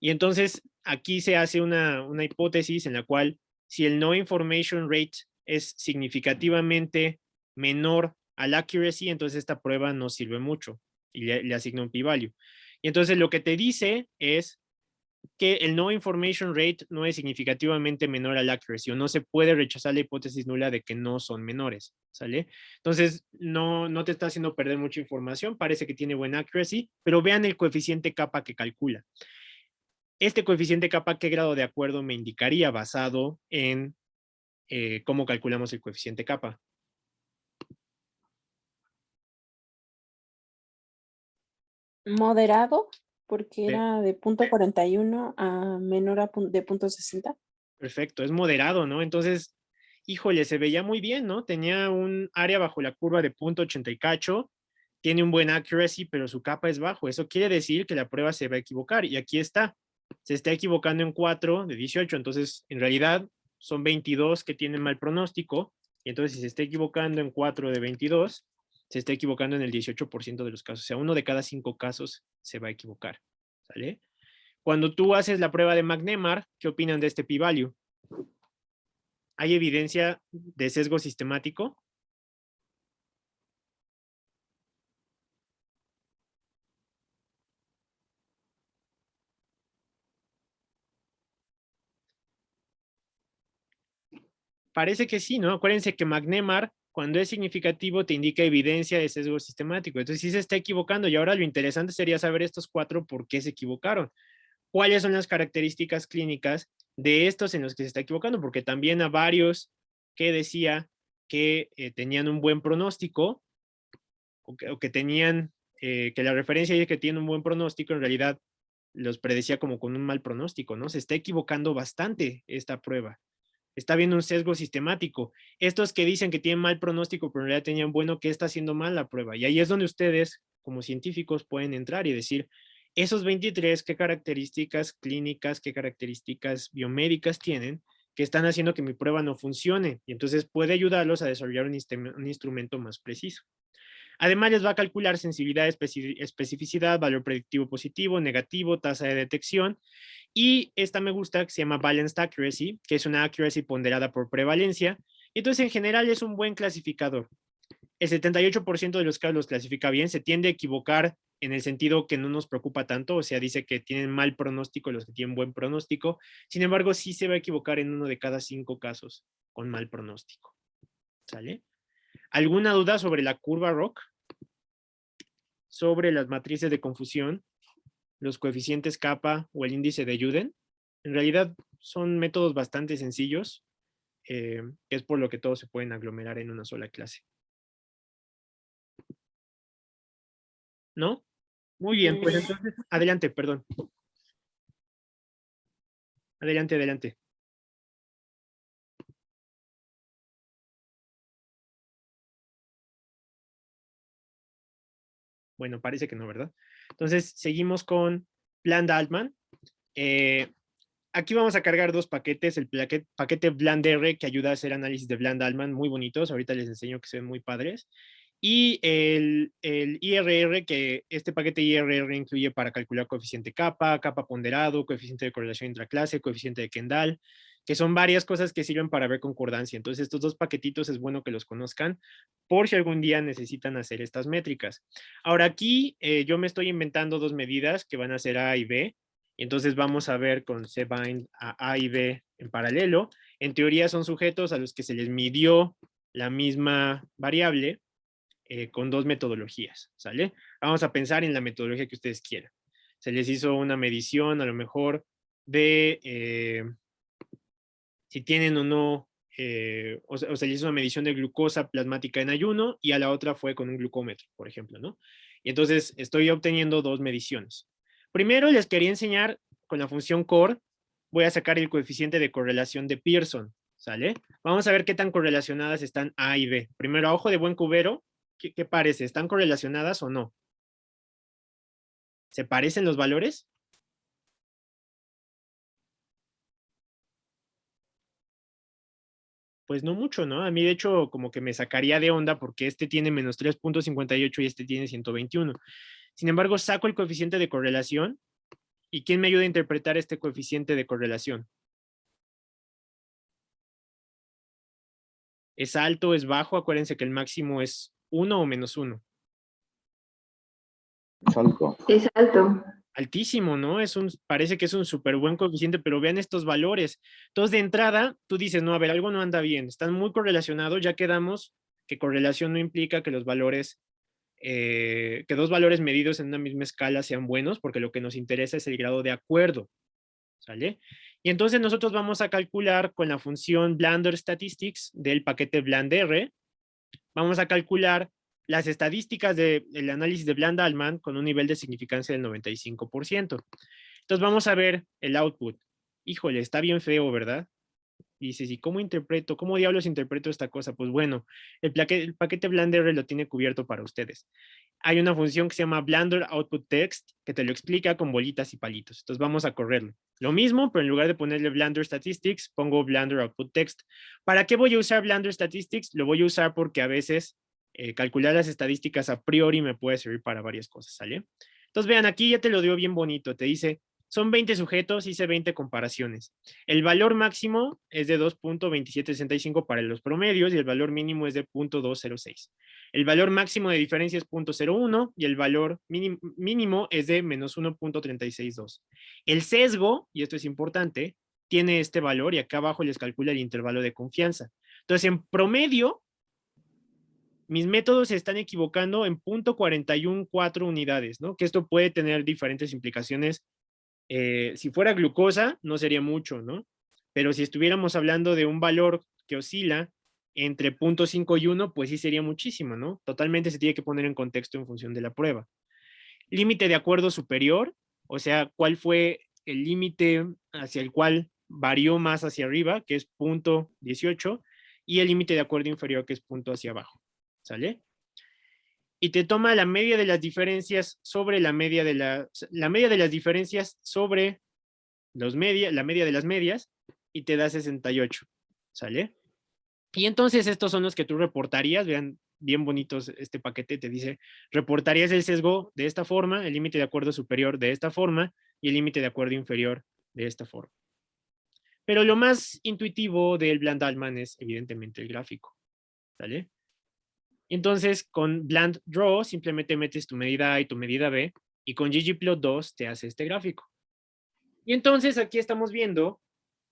Y entonces aquí se hace una hipótesis en la cual si el no information rate es significativamente menor al accuracy, entonces esta prueba no sirve mucho y le asigna un p-value. Y entonces lo que te dice es que el no information rate no es significativamente menor al accuracy, o no se puede rechazar la hipótesis nula de que no son menores, ¿sale? Entonces, no te está haciendo perder mucha información, parece que tiene buen accuracy, pero vean el coeficiente kappa que calcula. Este coeficiente kappa, ¿qué grado de acuerdo me indicaría basado en cómo calculamos el coeficiente kappa? Moderado, porque Ve- era de 0.41 a menor de 0.60. Perfecto, es moderado, ¿no? Entonces, híjole, se veía muy bien, ¿no? Tenía un área bajo la curva de 0.80 y cacho, tiene un buen accuracy, pero su kappa es bajo. Eso quiere decir que la prueba se va a equivocar. Y aquí está, se está equivocando en 4 de 18. Entonces, en realidad, son 22 que tienen mal pronóstico. Y entonces, si se está equivocando en 4 de 22, se está equivocando en el 18% de los casos. O sea, 1 de cada 5 casos se va a equivocar. ¿Sale? Cuando tú haces la prueba de McNemar, ¿qué opinan de este p-value? ¿Hay evidencia de sesgo sistemático? Parece que sí, ¿no? Acuérdense que McNemar, cuando es significativo, te indica evidencia de sesgo sistemático. Entonces sí se está equivocando. Y ahora lo interesante sería saber estos 4 por qué se equivocaron. ¿Cuáles son las características clínicas de estos en los que se está equivocando? Porque también a varios que decía que tenían un buen pronóstico o que tenían, que la referencia dice que tienen un buen pronóstico, en realidad los predecía como con un mal pronóstico, ¿no? Se está equivocando bastante esta prueba. Está viendo un sesgo sistemático. Estos que dicen que tienen mal pronóstico, pero en realidad tenían bueno, ¿qué está haciendo mal la prueba? Y ahí es donde ustedes, como científicos, pueden entrar y decir, esos 23, ¿qué características clínicas, qué características biomédicas tienen que están haciendo que mi prueba no funcione? Y entonces puede ayudarlos a desarrollar un instrumento más preciso. Además, les va a calcular sensibilidad, especificidad, valor predictivo positivo, negativo, tasa de detección. Y esta me gusta, que se llama Balanced Accuracy, que es una accuracy ponderada por prevalencia. Entonces, en general, es un buen clasificador. El 78% de los casos los clasifica bien. Se tiende a equivocar en el sentido que no nos preocupa tanto. O sea, dice que tienen mal pronóstico los que tienen buen pronóstico. Sin embargo, sí se va a equivocar en 1 de cada 5 casos con mal pronóstico. ¿Sale? ¿Alguna duda sobre la curva ROC? Sobre las matrices de confusión, los coeficientes kappa o el índice de Juden. En realidad son métodos bastante sencillos, que es por lo que todos se pueden aglomerar en una sola clase. ¿No? Muy bien, pues entonces, adelante, perdón. Adelante, adelante. Bueno, parece que no, ¿verdad? Entonces, seguimos con Bland-Altman. Aquí vamos a cargar dos paquetes, el paquete BlandR, que ayuda a hacer análisis de Bland-Altman, muy bonitos, ahorita les enseño que se ven muy padres, y el IRR, que este paquete IRR incluye para calcular coeficiente kappa, kappa ponderado, coeficiente de correlación intraclase, coeficiente de Kendall, que son varias cosas que sirven para ver concordancia. Entonces, estos dos paquetitos es bueno que los conozcan por si algún día necesitan hacer estas métricas. Ahora aquí yo me estoy inventando dos medidas que van a ser A y B. Entonces vamos a ver con cbind a y b en paralelo. En teoría son sujetos a los que se les midió la misma variable con dos metodologías, ¿sale? Vamos a pensar en la metodología que ustedes quieran. Se les hizo una medición a lo mejor de si tienen o no, o se les hizo una medición de glucosa plasmática en ayuno y a la otra fue con un glucómetro, por ejemplo, ¿no? Y entonces estoy obteniendo dos mediciones. Primero les quería enseñar con la función core, voy a sacar el coeficiente de correlación de Pearson, ¿sale? Vamos a ver qué tan correlacionadas están A y B. Primero, a ojo de buen cubero, ¿qué parece? ¿Están correlacionadas o no? ¿Se parecen los valores? Pues no mucho, ¿no? A mí, de hecho, como que me sacaría de onda porque este tiene menos 3.58 y este tiene 121. Sin embargo, saco el coeficiente de correlación. ¿Y quién me ayuda a interpretar este coeficiente de correlación? ¿Es alto, es bajo? Acuérdense que el máximo es 1 o menos 1. Es alto. Es alto. Altísimo, ¿no? Parece que es un súper buen coeficiente, pero vean estos valores. Entonces, de entrada, tú dices, no, a ver, algo no anda bien. Están muy correlacionados, ya quedamos que correlación no implica que los valores, que dos valores medidos en una misma escala sean buenos, porque lo que nos interesa es el grado de acuerdo, ¿sale? Y entonces nosotros vamos a calcular con la función Blander Statistics del paquete BlandR, vamos a calcular las estadísticas del análisis de Bland-Altman con un nivel de significancia del 95%. Entonces vamos a ver el output. Híjole, está bien feo, ¿verdad? Y dices, ¿y cómo diablos interpreto esta cosa? Pues bueno, el paquete BlandR lo tiene cubierto para ustedes. Hay una función que se llama Blander Output Text que te lo explica con bolitas y palitos. Entonces vamos a correrlo. Lo mismo, pero en lugar de ponerle Blander Statistics, pongo Blander Output Text. ¿Para qué voy a usar Blander Statistics? Lo voy a usar porque a veces calcular las estadísticas a priori me puede servir para varias cosas, ¿sale? Entonces vean, aquí ya te lo dio bien bonito. Te dice, son 20 sujetos, hice 20 comparaciones. El valor máximo es de 2.2765 para los promedios y el valor mínimo es de 0.206. El valor máximo de diferencia es 0.01 y el valor mínimo es de menos 1.362. El sesgo, y esto es importante, tiene este valor y acá abajo les calcula el intervalo de confianza. Entonces, en promedio, mis métodos se están equivocando en 0.414 unidades, ¿no? Que esto puede tener diferentes implicaciones. Si fuera glucosa, no sería mucho, ¿no? Pero si estuviéramos hablando de un valor que oscila entre 0.5 y 1, pues sí sería muchísimo, ¿no? Totalmente se tiene que poner en contexto en función de la prueba. Límite de acuerdo superior, o sea, ¿cuál fue el límite hacia el cual varió más hacia arriba, que es 0.18, y el límite de acuerdo inferior, que es punto hacia abajo, ¿sale? Y te toma la media de las diferencias sobre la media de las diferencias sobre la media de las medias, y te da 68, ¿sale? Y entonces estos son los que tú reportarías, vean, bien bonitos este paquete, te dice, reportarías el sesgo de esta forma, el límite de acuerdo superior de esta forma, y el límite de acuerdo inferior de esta forma. Pero lo más intuitivo del Bland-Altman es evidentemente el gráfico, ¿sale? Entonces, con Bland Draw simplemente metes tu medida A y tu medida B, y con ggplot2 te hace este gráfico. Y entonces aquí estamos viendo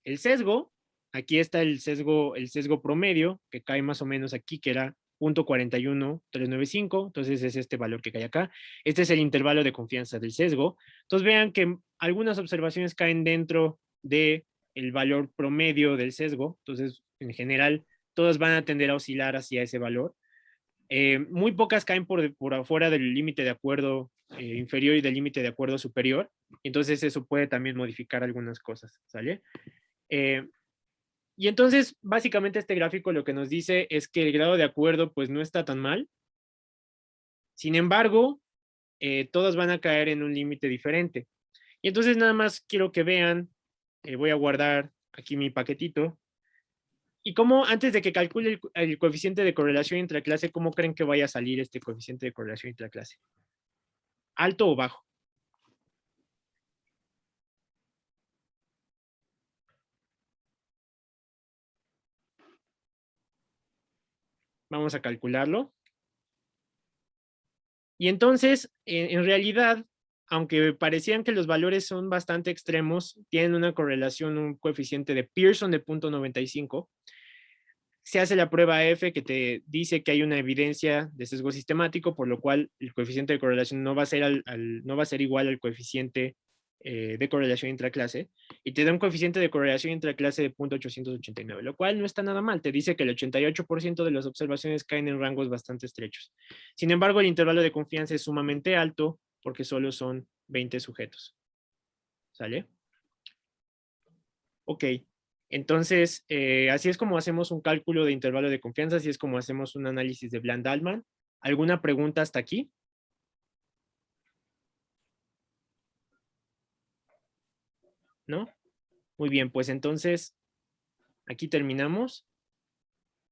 el sesgo. Aquí está el sesgo promedio, que cae más o menos aquí, que era 0.41395. Entonces es este valor que cae acá. Este es el intervalo de confianza del sesgo. Entonces vean que algunas observaciones caen dentro del valor promedio del sesgo. Entonces, en general, todas van a tender a oscilar hacia ese valor. Muy pocas caen por afuera del límite de acuerdo inferior y del límite de acuerdo superior. Entonces eso puede también modificar algunas cosas, ¿sale? Y entonces, básicamente este gráfico lo que nos dice es que el grado de acuerdo pues no está tan mal. Sin embargo, todas van a caer en un límite diferente. Y entonces nada más quiero que vean, voy a guardar aquí mi paquetito, y cómo antes de que calcule el coeficiente de correlación intraclase, ¿cómo creen que vaya a salir este coeficiente de correlación intraclase? ¿Alto o bajo? Vamos a calcularlo. Y entonces, en realidad, aunque parecían que los valores son bastante extremos, tienen una correlación, un coeficiente de Pearson de 0.95. Se hace la prueba F que te dice que hay una evidencia de sesgo sistemático, por lo cual el coeficiente de correlación no va a ser, no va a ser igual al coeficiente de correlación intraclase, y te da un coeficiente de correlación intraclase de 0.889, lo cual no está nada mal. Te dice que el 88% de las observaciones caen en rangos bastante estrechos. Sin embargo, el intervalo de confianza es sumamente alto porque solo son 20 sujetos. ¿Sale? Ok. Entonces, así es como hacemos un cálculo de intervalo de confianza, así es como hacemos un análisis de Bland-Altman. ¿Alguna pregunta hasta aquí? ¿No? Muy bien, pues entonces aquí terminamos.